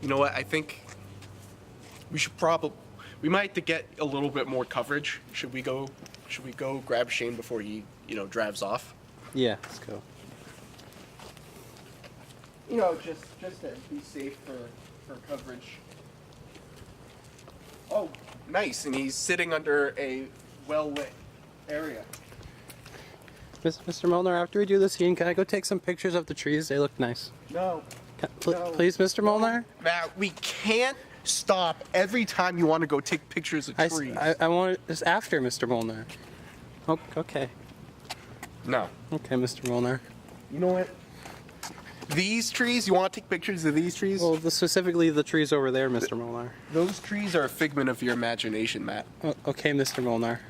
You know what? I think we should we might have to get a little bit more coverage. Should we go grab Shane before he, drives off? Yeah, let's go. Just to be safe for coverage. Oh, nice. And he's sitting under a well-lit area. Mr. Molnar, after we do the scene, can I go take some pictures of the trees? They look nice. No. No. Please, Mr. Molnar? Matt, we can't stop every time you want to go take pictures of trees. I want this after, Mr. Molnar. Oh, okay. No. Okay, Mr. Molnar. You know what? These trees, you want to take pictures of these trees? Well, specifically the trees over there, Mr. Molnar. Those trees are a figment of your imagination, Matt. Oh, okay, Mr. Molnar.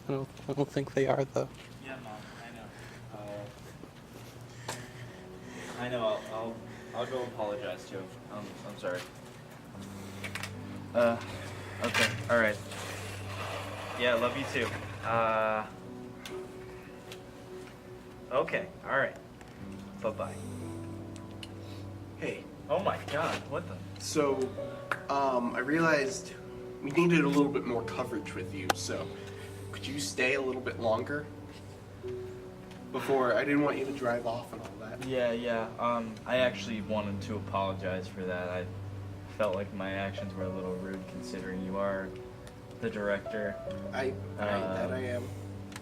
I don't think they are, though. Yeah, Mom, I know. I'll go apologize to him. I'm sorry. Okay, alright. Yeah, love you too. Okay, alright. Bye-bye. Hey. Oh my god, what the? So, I realized we needed a little bit more coverage with you, so could you stay a little bit longer? I didn't want you to drive off and all that. Yeah. I actually wanted to apologize for that. I felt like my actions were a little rude considering you are the director. I am.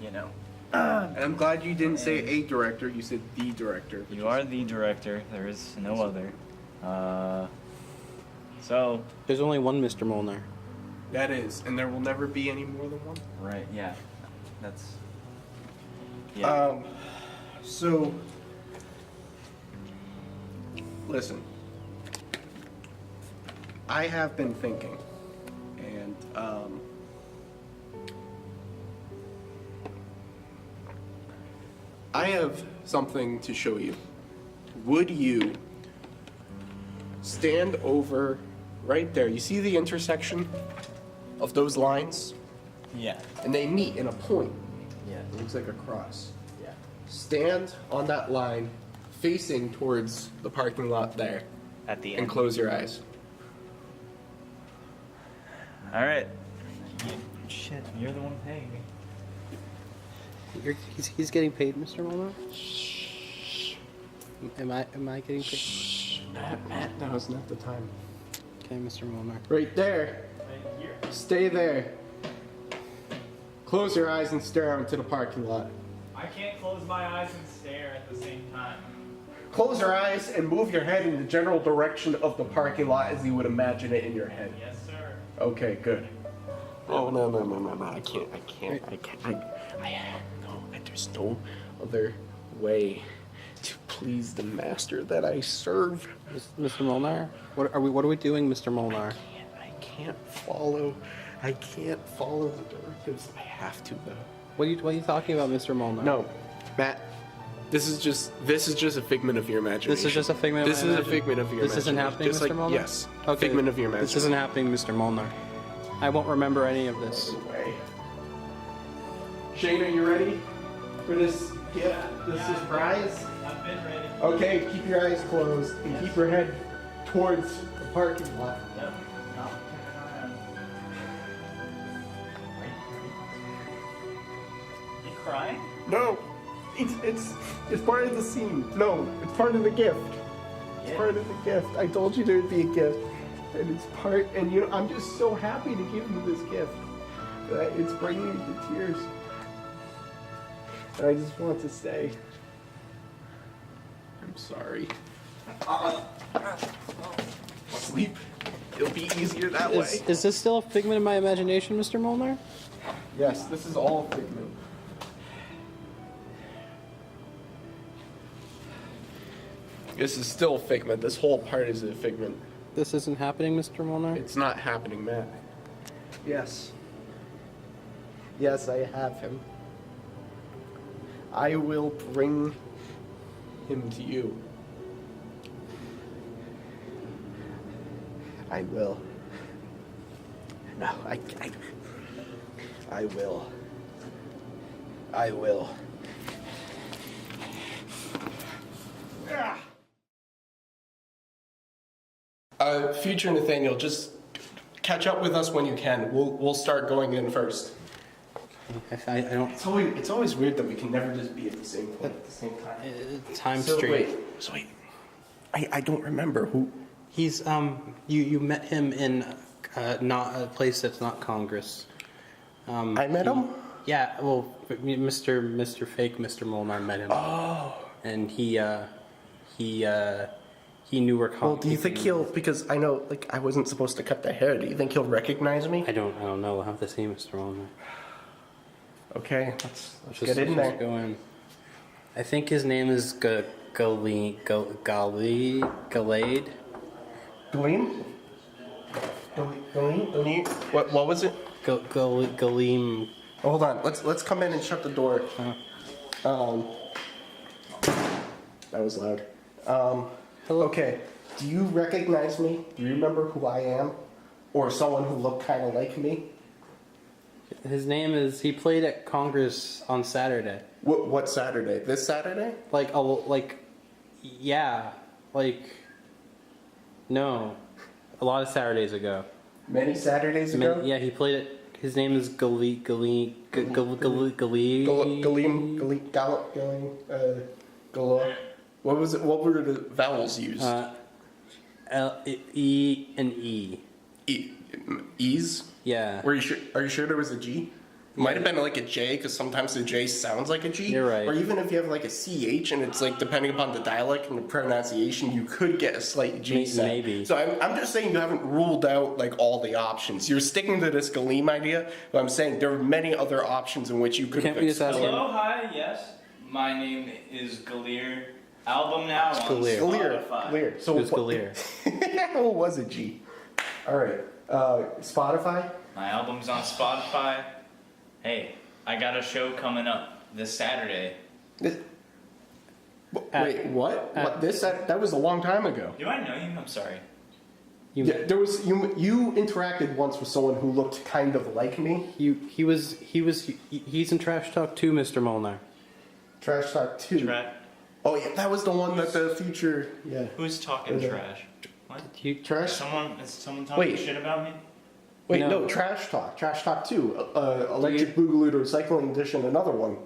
You know. And I'm glad you didn't say a director, you said the director. You are the director. There is no other. So. There's only one Mr. Molnar. That is, and there will never be any more than one. Right. Yeah. That's. Yeah. So. Listen. I have been thinking, and I have something to show you. Would you stand over right there? You see the intersection of those lines? Yeah. And they meet in a point. Yeah. It looks like a cross. Yeah. Stand on that line, facing towards the parking lot there, At the end. and close your eyes. All right. Shit, you're the one paying me. He's getting paid, Mr. Molnar? Am I getting paid? Shh, Matt, now's not the time. Okay, Mr. Molnar. Right there. Right here. Stay there. Close your eyes and stare out into the parking lot. I can't close my eyes and stare at the same time. Close your eyes and move your head in the general direction of the parking lot as you would imagine it in your head. Yes, sir. Okay, good. Oh, no, I can't. There's no other way to please the master that I serve. Mr. Molnar? What are we doing, Mr. Molnar? I can't follow the directives. I have to, though. What are you talking about, Mr. Molnar? No, Matt. This is just a figment of your imagination. This is just a figment of This is a figment of your This isn't happening, Just Mr. Molnar? Yes. Okay. Figment of your imagination. This isn't happening, Mr. Molnar. I won't remember any of this. Anyway. Shane, are you ready? for this gift, this surprise? I've been ready. Okay, keep your eyes closed and keep your head towards the parking lot. Yep. Not turning around. You crying? No, it's part of the scene. No, it's part of the gift. It's Yeah. part of the gift. I told you there'd be a gift, and it's part. And you know, I'm just so happy to give you this gift. That it's bringing me to tears. And I just want to say, I'm sorry. Sleep. It'll be easier that way. Is this still a figment of my imagination, Mr. Molnar? Yes, this is all figment. This is still figment. This whole part is a figment. This isn't happening, Mr. Molnar? It's not happening, Matt. Yes. Yes, I have him. I will bring him to you. I will. No, I will. I will. Future Nathaniel, just catch up with us when you can. We'll start going in first. I don't. It's always weird that we can never just be at the same point at the same time. Time So straight. wait. I don't remember who. He's you met him in not a place that's not Congress. I met him. Yeah, well, Mr. Fake Mr. Molnar met him. Oh. And he knew where. Well, do you think he'll? Because I know, like, I wasn't supposed to cut the hair. Do you think he'll recognize me? I don't know. We'll have to see, Mr. Molnar. Okay, let's Just get in there. Just go in. I think his name is Galade. Gleam? Gleam? What was it? Galeem. Hold on. Let's come in and shut the door. That was loud. Hello. Okay. Do you recognize me? Do you remember who I am? Or someone who looked kind of like me? His name is. He played at Congress on Saturday. What Saturday? This Saturday? No, a lot of Saturdays ago. Many Saturdays ago? Yeah, he played it. His name is Galeem. What was it? What were the vowels used? E and E. E's? Yeah. Are you sure there was a G? It might have been like a J, because sometimes the J sounds like a G. You're right. Or even if you have like a CH, and it's like depending upon the dialect and the pronunciation, you could get a slight G sound. Maybe. So I'm just saying you haven't ruled out like all the options. You're sticking to this Galeem idea, but I'm saying there are many other options in which you could have explored. Hello, hi, yes. My name is Galir. Album now on Spotify. Galir. So Who's Galir? What was a G? All right. Spotify? My album's on Spotify. Hey, I got a show coming up this Saturday. Wait, what? That was a long time ago. Do I know you? I'm sorry. Yeah, there was you interacted once with someone who looked kind of like me. He's in Trash Talk 2, Mr. Molnar. Trash Talk 2. Oh yeah, that was the one that the future. Yeah. Who's talking trash? What? Trash? Is someone talking shit about me? Wait, no, Trash Talk. Trash Talk 2. Electric Boogaloo to Recycling Edition, another one.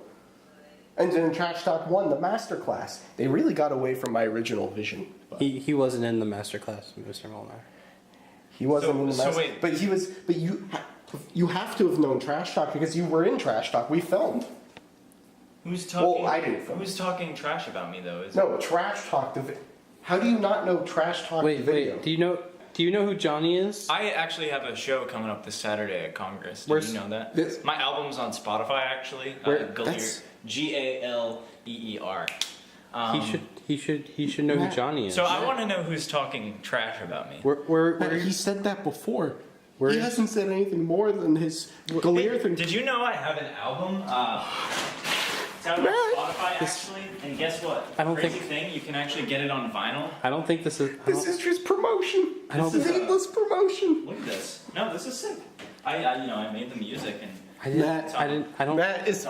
And then Trash Talk 1, the Masterclass. They really got away from my original vision. He wasn't in the Masterclass, Mr. Molnar. He wasn't in the Masterclass. wait. But he was. But you have to have known Trash Talk because you were in Trash Talk. We filmed. Who's talking? Well, I didn't film. Who's talking trash about me though? No, Trash Talk. How do you not know Trash Talk the video? Wait. Do you know who Johnny is? I actually have a show coming up this Saturday at Congress. Did you know that? My album's on Spotify actually. Galeer. Galeer. He should know who Johnny is. So I want to know who's talking trash about me. He said that before. He hasn't said anything more than his Galeer thing. Did you know I have an album? It's out on Spotify actually. And guess what? Crazy thing, you can actually get it on vinyl. I don't think this is. This is just promotion. This is needless promotion. Look at this. No, this is sick. I made the music and I don't. Matt, is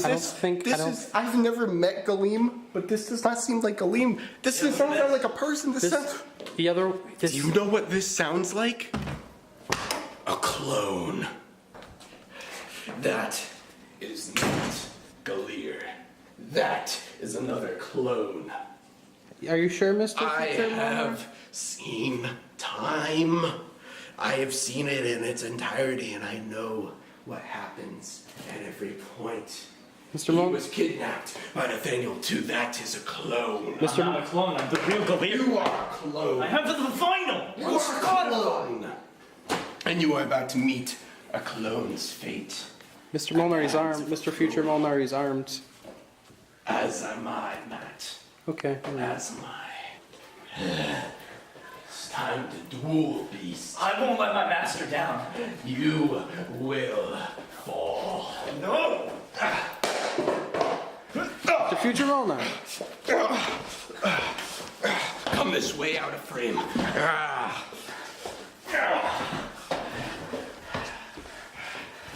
this? I've never met Galeem, but this does not seem like Galeem. This doesn't sound like a person. Do you know what this sounds like? A clone. That is not Galir. That is another clone. Are you sure, Mr. I Future have seen time. I have seen it in its entirety, and I know what happens at every point. Mr. He Moln? was kidnapped by Nathaniel too. That is a clone. Mr. I'm not a clone. I'm the real Galir. You are a clone. I have the final. You are a clone. And you are about to meet a clone's fate. Mr. Molnar's armed. Mr. Future Molnar's armed. As am I, Matt. Okay. As am I. It's time to duel, beast. I won't let my master down. You will fall. No. Mr. Future Molnar. Come this way, out of frame.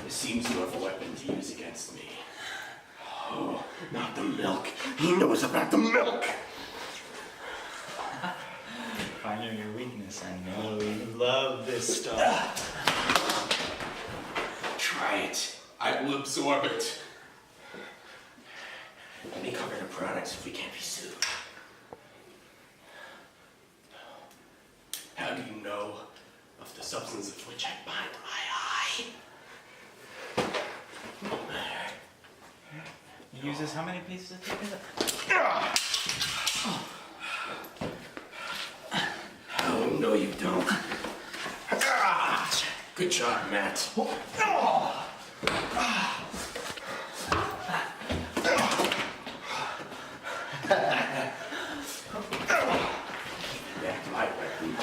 It seems you have a weapon to use against me. Oh, not the milk. He knows about the milk. I know your weakness. I know you love this stuff. Try it. I will absorb it. Let me cover the products if we can't be sued. How do you know of the substance of which I bind my eye? He uses how many pieces of tape is it? Oh, no, you don't. Good job, Matt. Back my weapon.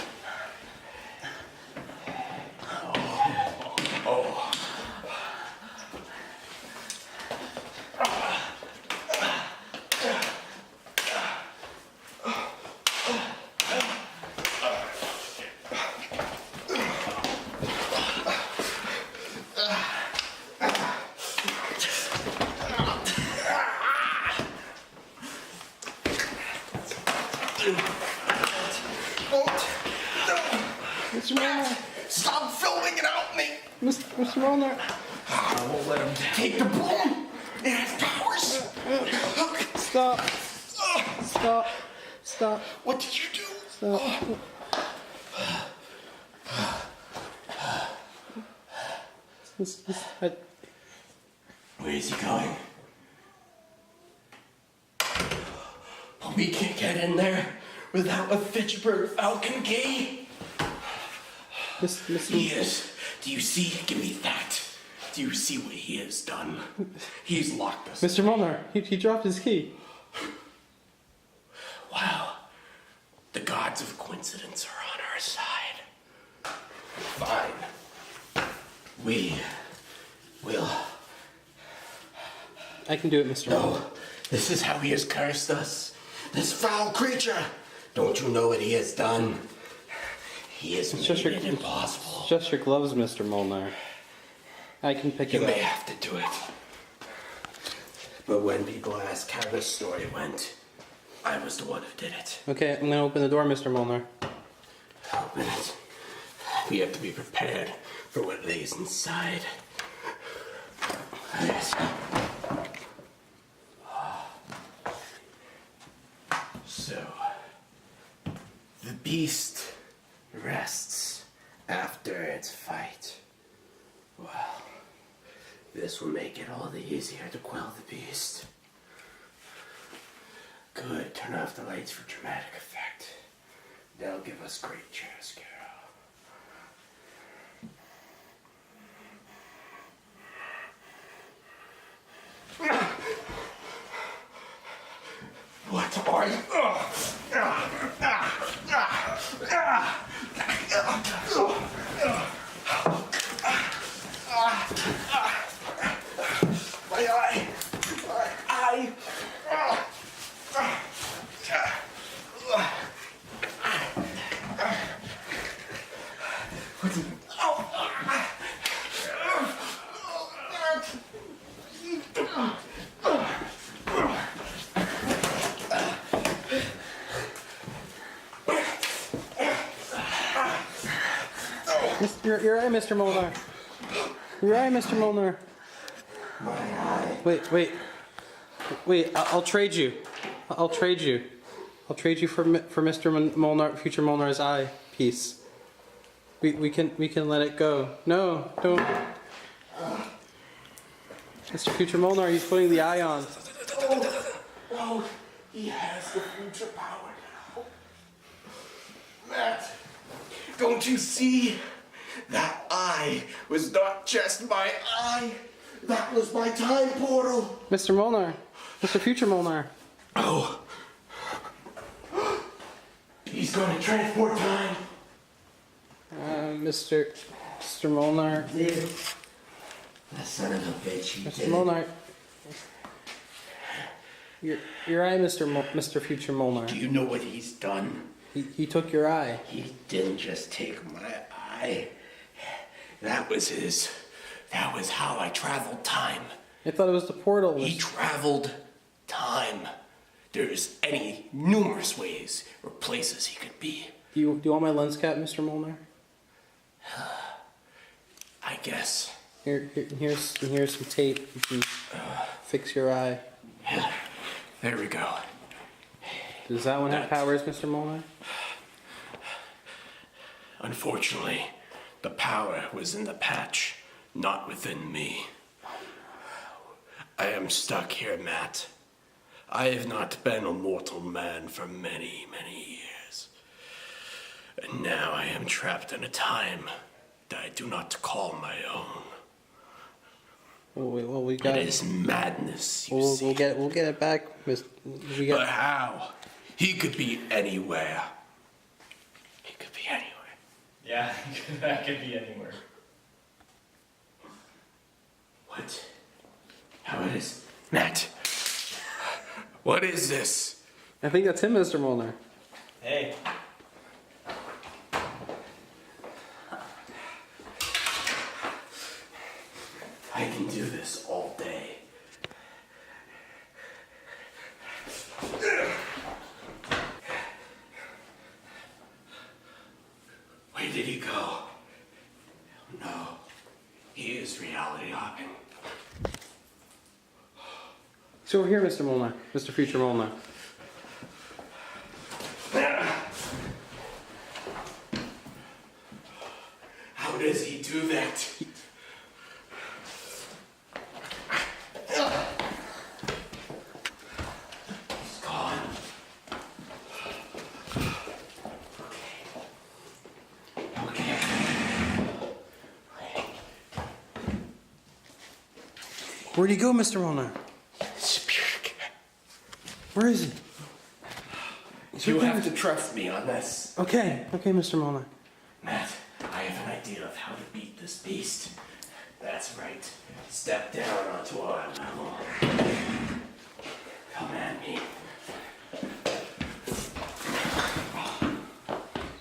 Mr. Molnar. Stop filming it out me! Mr. Molnar. I won't let him take the broom! It has powers! Stop. Stop. Stop. What did you do? Stop. Where is he going? We can't get in there without a Fitchburg Falcon key. He is. Do you see? Give me that. Do you see what he has done? He's locked us. Mr. Molnar, he dropped his key. Wow. The gods of coincidence are on our side. Fine. We will. I can do it, Mr. Molnar. No. This is how he has cursed us. This foul creature. Don't you know what he has done? He has made it impossible. It's just your gloves, Mr. Molnar. I can pick it You up. may have to do it. But when people ask how this story went, I was the one who did it. Okay, I'm gonna open the door, Mr. Molnar. Open it. We have to be prepared for what lays inside. Yes. So, the beast rests after its fight. Well, this will make it all the easier to quell the beast. Good, turn off the lights for dramatic effect. That'll give us great chiaroscuro. What are you? My eye! My eye! Your eye, Mr. Molnar. Your eye, Mr. Molnar. Wait. I'll trade you. I'll trade you for Mr. Molnar, future Molnar's eye piece. We can let it go. No, don't. Mr. Future Molnar, he's putting the eye on. Oh, he has the future power now. Matt, don't you see? That eye was not just my eye. That was my time portal. Mr. Molnar. Mr. Future Molnar. Oh. He's going to transport time. Mr. Molnar. Dude, that son of a bitch, he Mr. did it. Molnar. Your eye, Mr. Future Molnar. Do you know what he's done? He took your eye. He didn't just take my eye. That was how I traveled time. I thought it was the portal. He traveled time. There's numerous ways or places he could be. Do you want my lens cap, Mr. Molnar? I guess. Here's some tape. You can fix your eye. There we go. Does that one have powers, Mr. Molnar? Unfortunately, the power was in the patch, not within me. I am stuck here, Matt. I have not been a mortal man for many, many years. And now I am trapped in a time that I do not call my own. Well, we got it. Is madness, you see. We'll get it back, Miss. But how? He could be anywhere. He could be anywhere. Yeah, that could be anywhere. What? How it is? Matt, what is this? I think that's him, Mr. Molnar. Hey. I can do this all day. Where did he go? No, he is reality hopping. He's over here, Mr. Molnar. Mr. Future Molnar. How does he do that? He's gone. Okay. Where'd he go, Mr. Molnar? Where is he? You have to trust me on this. Okay, Mr. Molnar. Matt, I have an idea of how to beat this beast. That's right. Step down onto our level. Come at me.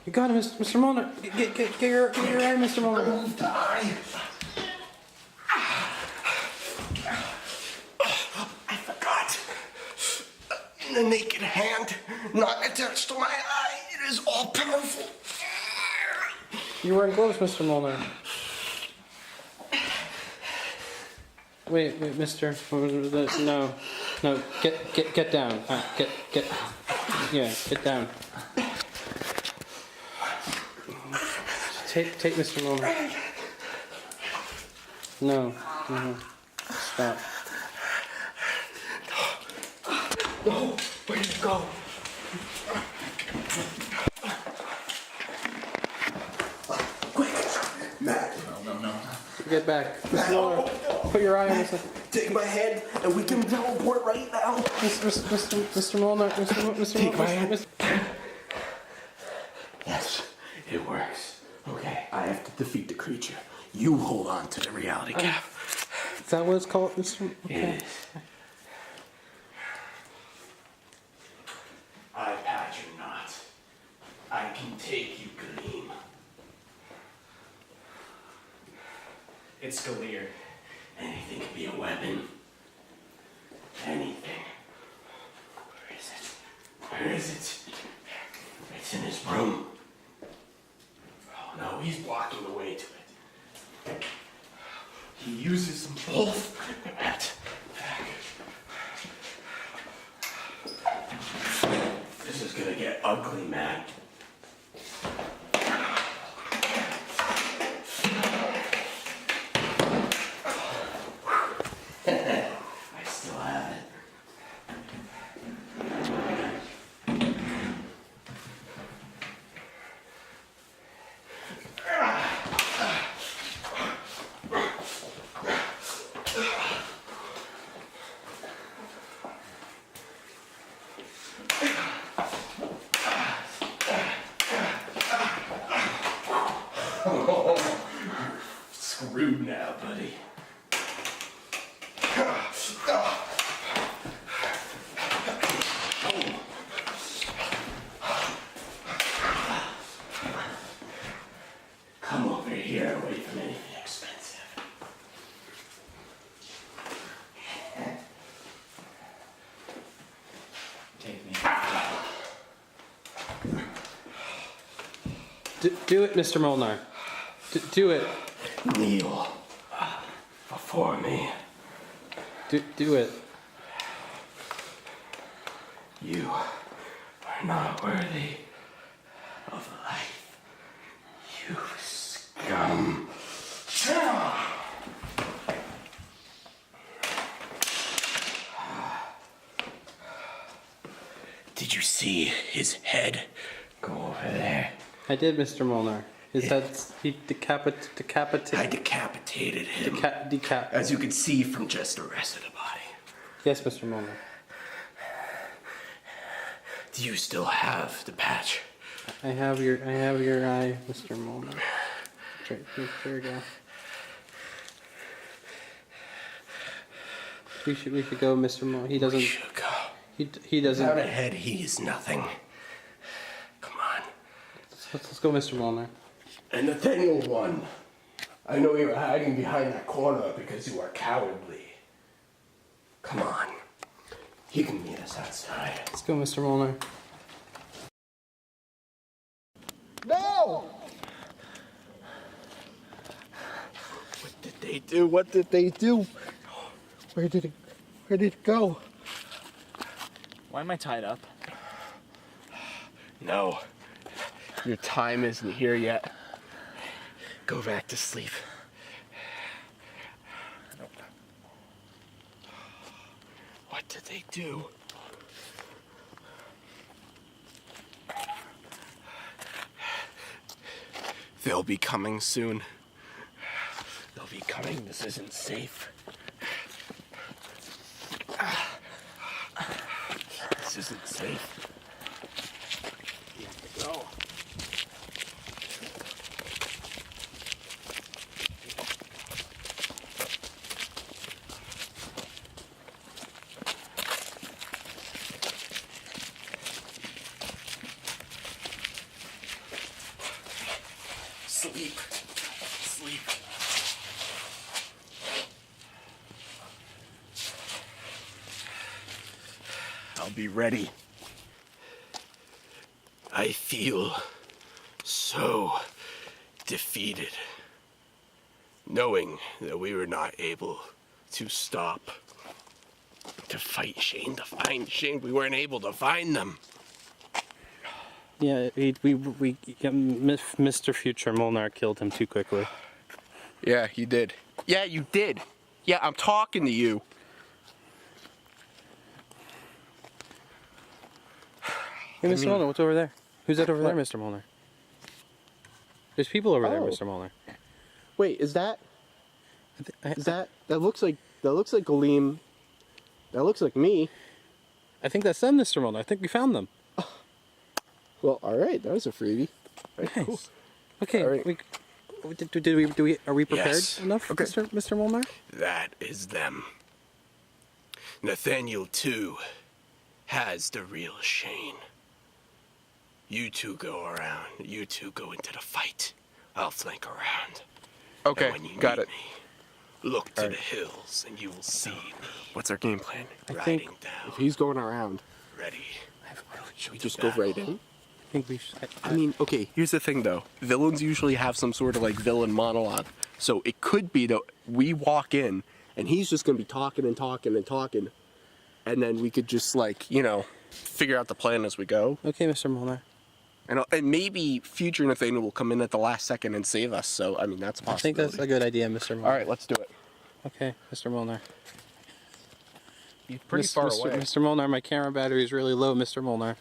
You got him, Mr. Molnar. Get your eye, Mr. Molnar. Move the eye. I forgot. In the naked hand, not attached to my eye, it is all powerful. You're wearing gloves, Mr. Molnar. Wait, Mister. No. Get down. Get down. Take Mr. Molnar. No. Stop. No, where did it go? Quick, Matt. No. Get back. Mr. Molnar, put your eye on this. Take my head and we can teleport right now. Mr. Molnar, Mr. Take my Molnar. hand. Yes, it works. Okay, I have to defeat the creature. You hold on to the reality cap. Is that what it's called, Mr. Okay. It is. I patch or not, I can take you, Gleam. It's Galir. Anything can be a weapon. Anything. Where is it? Where is it? It's in his room. Oh no, he's blocking the way to it. ugly, man. I still have it. Screwed now, buddy. Come over here and wait for anything expensive. Take me. Do it, Mr. Molnar. Do it. Kneel before me. Do it. You are not worthy of life. You scum. Did you see his head go over there? I did, Mr. Molnar. His head's he decapitated. I decapitated him. Decap. As you can see from just the rest of the body. Yes, Mr. Molnar. Do you still have the patch? I have your eye, Mr. Molnar. There we go. We should go, Mr. Molnar. He doesn't. We should go. He doesn't. Without a head, he is nothing. Come on. Let's go, Mr. Molnar. And Nathaniel won. I know you were hiding behind that corner because you are cowardly. Come on. He can meet us outside. Let's go, Mr. Molnar. No! What did they do? What did they do? Where did it go? Why am I tied up? No. Your time isn't here yet. Go back to sleep. What did they do? They'll be coming soon. They'll be coming. This isn't safe. This isn't safe. We have to go. Sleep. Sleep. I'll be ready. I feel so defeated, knowing that we were not able to stop, to fight Shane, to find Shane. We weren't able to find them. Yeah, Mr. Future Molnar killed him too quickly. Yeah, you did. Yeah, you did. Yeah, I'm talking to you. Hey, Mr. Molnar, what's over there? Who's that over there, Mr. Molnar? There's people over there, Mr. Molnar. Wait, is that looks like Galeem. That looks like me. I think that's them, Mr. Molnar. I think we found them. Well, all right, that was a freebie. Right, Nice. cool. Okay, All right. are we prepared Yes. enough, Okay. Mr. Molnar? That is them. Nathaniel too has the real Shane. You two go around. You two go into the fight. I'll flank around. Okay, And when you got meet it. me, look to the hills, and you will see me What's our game plan? riding down. If he's going around, Ready. should we just go right in? I think we should. I mean, okay, here's the thing though. Villains usually have some sort of like villain monologue. So it could be that we walk in and he's just gonna be talking and talking and talking. And then we could just like, figure out the plan as we go. Okay, Mr. Molnar. And maybe future Nathaniel will come in at the last second and save us. So, I mean, that's a I think possibility. that's a good idea, Mr. Molnar. All right, let's do it. Okay, Mr. Molnar. He's pretty far away. Mr. Molnar, my camera battery is really low, Mr. Molnar.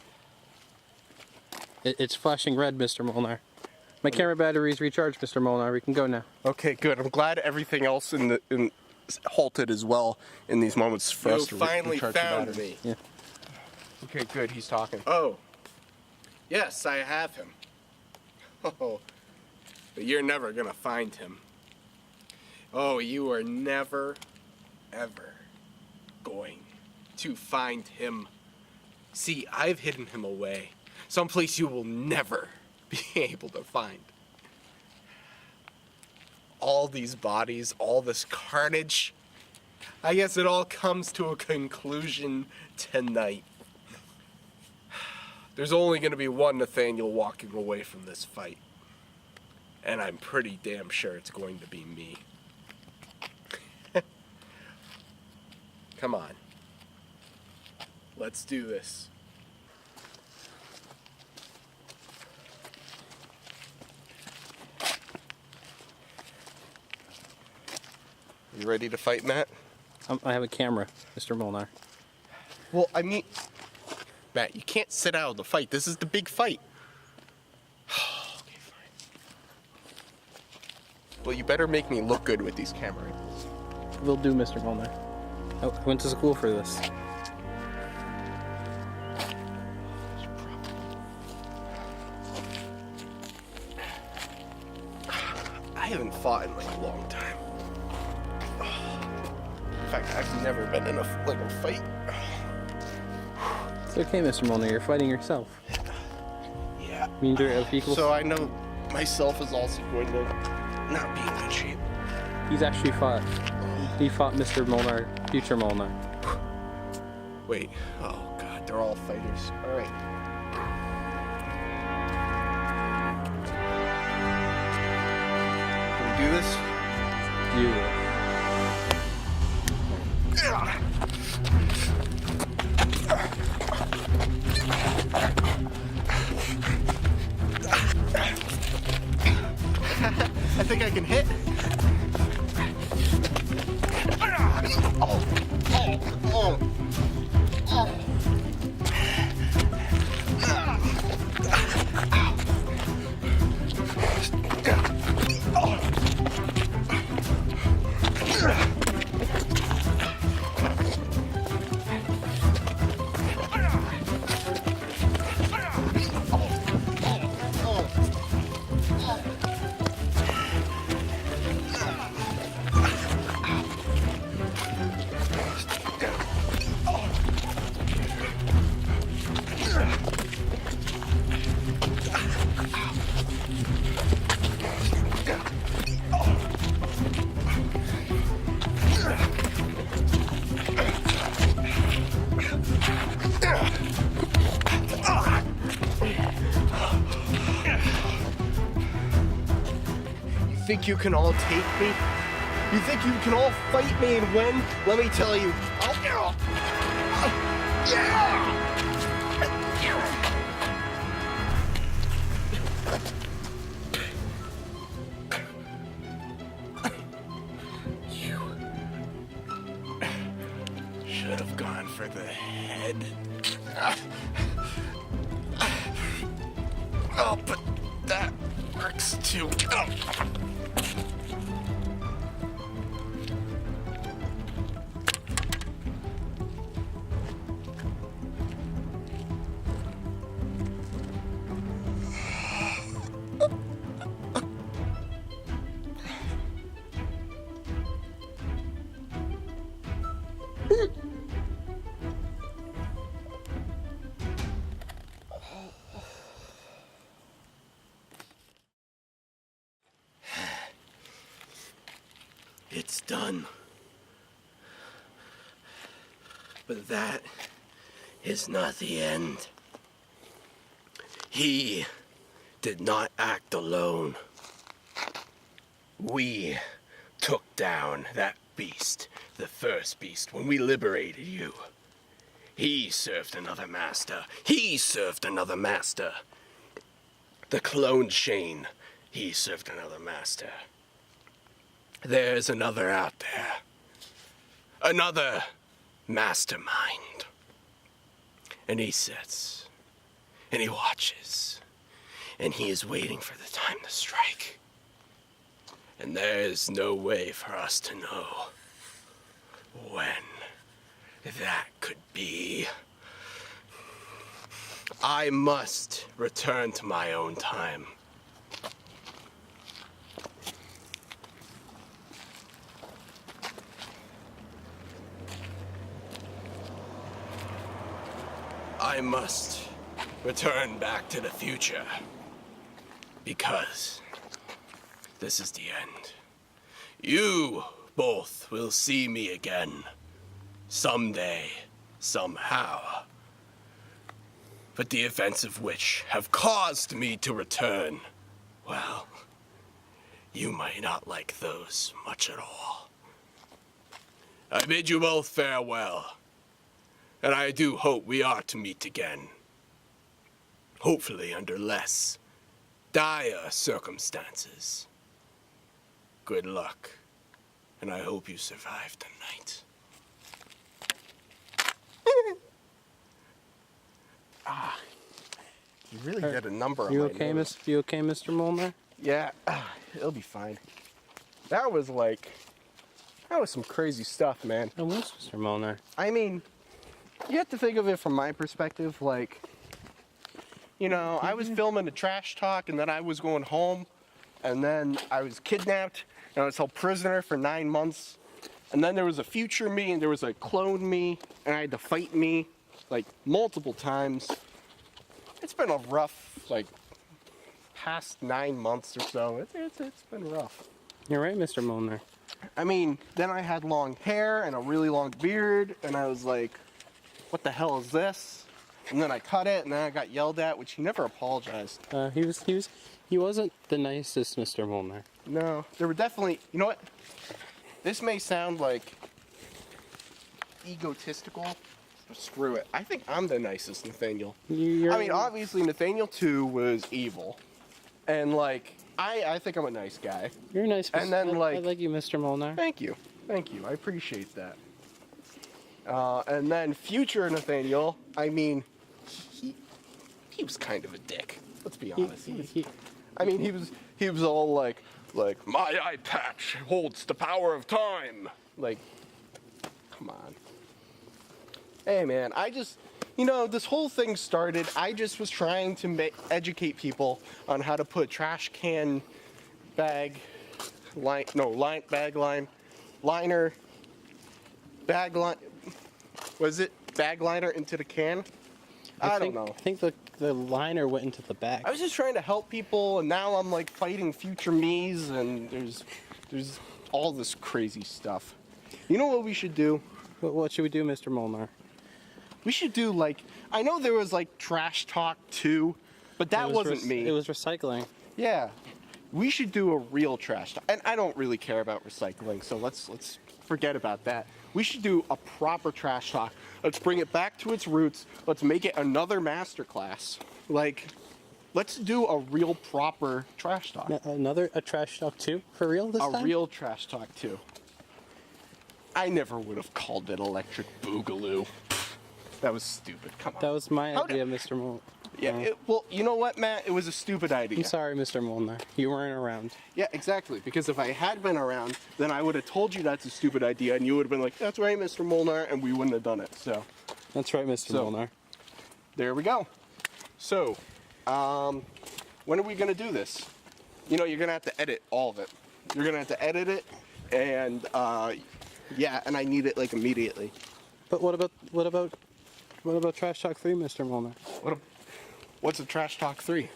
It's flashing red, Mr. Molnar. My camera battery is recharged, Mr. Molnar. We can go now. Okay, good. I'm glad everything else halted as well in these moments for us to finally recharge the found battery. me. Yeah. Okay, good. He's talking. Oh. Yes, I have him. Oh. But you're never gonna find him. Oh, you are never, ever going to find him. See, I've hidden him away. Someplace you will never be able to find. All these bodies, all this carnage. I guess it all comes to a conclusion tonight. There's only going to be one Nathaniel walking away from this fight. And I'm pretty damn sure it's going to be me. Come on. Let's do this. You ready to fight, Matt? I have a camera, Mr. Molnar. Well, I mean, Matt, you can't sit out of the fight. This is the big fight. Okay, fine. Well, you better make me look good with these cameras. Will do, Mr. Molnar. I went to school for this. I haven't fought in like a long time. In fact, I've never been in a fight. It's okay, Mr. Molnar. You're fighting yourself. Yeah. Means you're of equal. So I know myself is also going to not be in good shape. He's actually fought. He fought Mr. Molnar, future Molnar. Wait. Oh God, they're all fighters. All right. Can we do this? You will. I think I can hit. You think you can all take me? You think you can all fight me and win? Let me tell you. You should have gone for the head. Oh, but that works too. It's done. But that is not the end. He did not act alone. We took down that beast, the first beast, when we liberated you. He served another master. He served another master. The clone Shane, he served another master. There's another out there. Another mastermind. And he sits, and he watches, and he is waiting for the time to strike. And there is no way for us to know when that could be. I must return to my own time. I must return back to the future. Because this is the end. You both will see me again. Someday, somehow. But the events of which have caused me to return, well, you might not like those much at all. I bid you both farewell, and I do hope we are to meet again. Hopefully under less dire circumstances. Good luck, and I hope you survive the night. You really did a number on You my okay, nose. You okay, Mr. Molnar? Yeah, it'll be fine. That was some crazy stuff, man. Oh, what's Mr. Molnar? I mean, you have to think of it from my perspective, like, you know, I was filming a trash talk, and then I was going home, and then I was kidnapped, and I was held prisoner for 9 months, and then there was a future me, and there was a clone me, and I had to fight me, like, multiple times. It's been a rough, like, past 9 months or so. It's been rough. You're right, Mr. Molnar. I mean, then I had long hair and a really long beard, and I was like, what the hell is this? And then I cut it, and then I got yelled at, which he never apologized. He wasn't the nicest, Mr. Molnar. No, there were definitely, you know what? This may sound like egotistical. Screw it. I think I'm the nicest Nathaniel. I mean, obviously Nathaniel 2 was evil. And like, I think I'm a nice guy. You're a nice guy. And then like, I like you, Mr. Molnar. Thank you. Thank you. I appreciate that. And then future Nathaniel, I mean, he was kind of a dick. Let's be honest. He was all like, my eye patch holds the power of time. Like, come on. Hey man, I just, you know, this whole thing started, I just was trying to educate people on how to put trash can bag, bag liner, was it bag liner into the can? I don't know. I think the liner went into the bag. I was just trying to help people, and now I'm like fighting future me's, and there's all this crazy stuff. You know what we should do? What should we do, Mr. Molnar? We should do like, I know there was like Trash Talk 2, but that wasn't me. It was recycling. Yeah. We should do a real trash talk. And I don't really care about recycling, so let's forget about that. We should do a proper trash talk. Let's bring it back to its roots. Let's make it another masterclass. Like, let's do a real proper trash talk. A trash talk 2 for real this time? A real trash talk 2. I never would have called it Electric Boogaloo. That was stupid. Come on. That was my idea, Mr. Molnar. Yeah, well, you know what, Matt? It was a stupid idea. I'm sorry, Mr. Molnar. You weren't around. Yeah, exactly. Because if I had been around, then I would have told you that's a stupid idea, and you would have been like, that's right, Mr. Molnar, and we wouldn't have done it. So. That's right, Mr. Molnar. There we go. So, when are we going to do this? You know, you're going to have to edit all of it. You're going to have to edit it, and, yeah, and I need it, like, immediately. But what about Trash Talk 3, Mr. Molnar? What's a Trash Talk 3?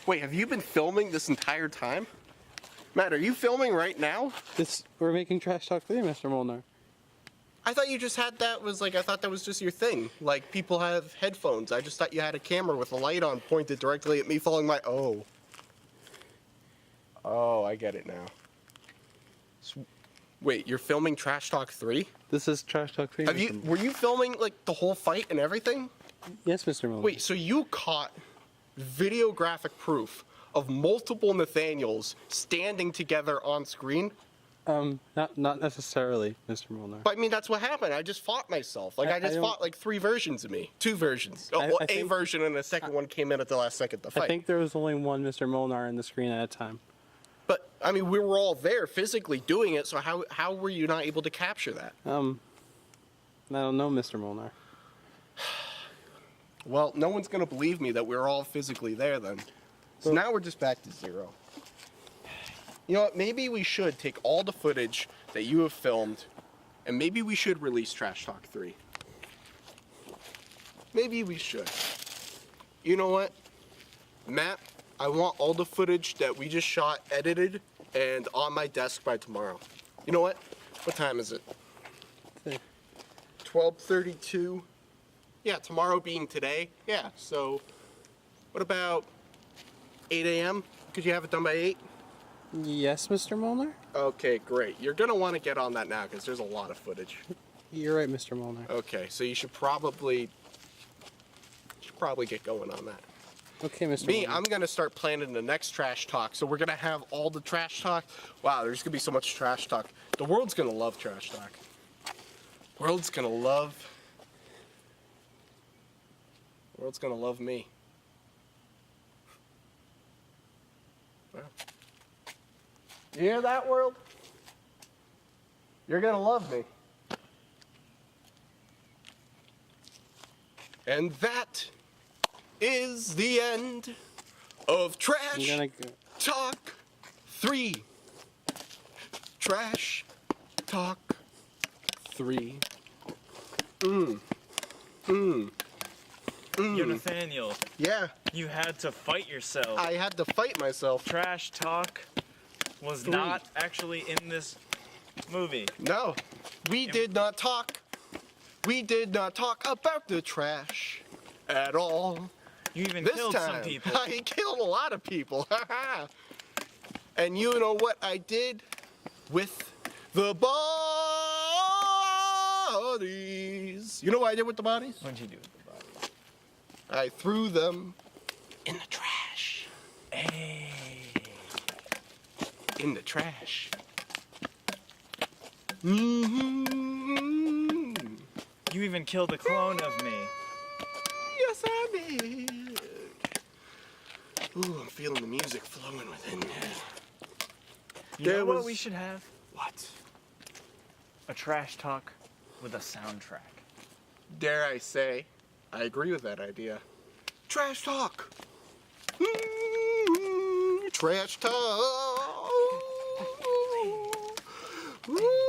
Wait, have you been filming this entire time? Matt, are you filming right now? We're making Trash Talk 3, Mr. Molnar. I thought you just had that I thought that was just your thing. Like, people have headphones. I just thought you had a camera with a light on pointed directly at me following my, Oh, I get it now. Wait, you're filming Trash Talk 3? This is Trash Talk 3. Were you filming like the whole fight and everything? Yes, Mr. Moln. Wait, so you caught videographic proof of multiple Nathaniels standing together on screen? Not necessarily, Mr. Molnar. But I mean, that's what happened. I just fought myself. Like, I just fought like 3 versions of me. 2 versions. A version and the second one came in at the last second to fight. I think there was only one Mr. Molnar in the screen at a time. But, I mean, we were all there physically doing it, so how were you not able to capture that? I don't know, Mr. Molnar. Well, no one's going to believe me that we were all physically there then. So now we're just back to 0. You know what, maybe we should take all the footage that you have filmed, and maybe we should release Trash Talk 3. Maybe we should. You know what, Matt, I want all the footage that we just shot edited and on my desk by tomorrow. You know what time is it? 12:32. Yeah, tomorrow being today. Yeah, so what about 8 a.m.? Could you have it done by 8? Yes, Mr. Molnar? Okay, great. You're going to want to get on that now because there's a lot of footage. You're right, Mr. Molnar. Okay, so you should probably get going on that. Okay, Mr. Me, Molnar. I'm going to start planning the next Trash Talk. So we're going to have all the Trash Talk. Wow, there's going to be so much Trash Talk. The world's going to love Trash Talk. World's going to love me. Wow. You hear that, world? You're gonna love me. And that is the end of Trash Talk 3. Trash Talk 3. Yo, Nathaniel. Yeah. You had to fight yourself. I had to fight myself. Trash Talk was not actually in this movie. No, we did not talk. We did not talk about the trash at all. You even this killed time, some people. I killed a lot of people. And you know what I did with the bodies? You know what I did with the bodies? What'd you do with the bodies? I threw them in the trash. Hey. In the trash. Mm-hmm. You even killed a clone of me. Yes, I did. Ooh, I'm feeling the music flowing within me. You know what we should have? What? A Trash Talk with a soundtrack. Dare I say, I agree with that idea. Trash Talk. Trash Talk. Ooh.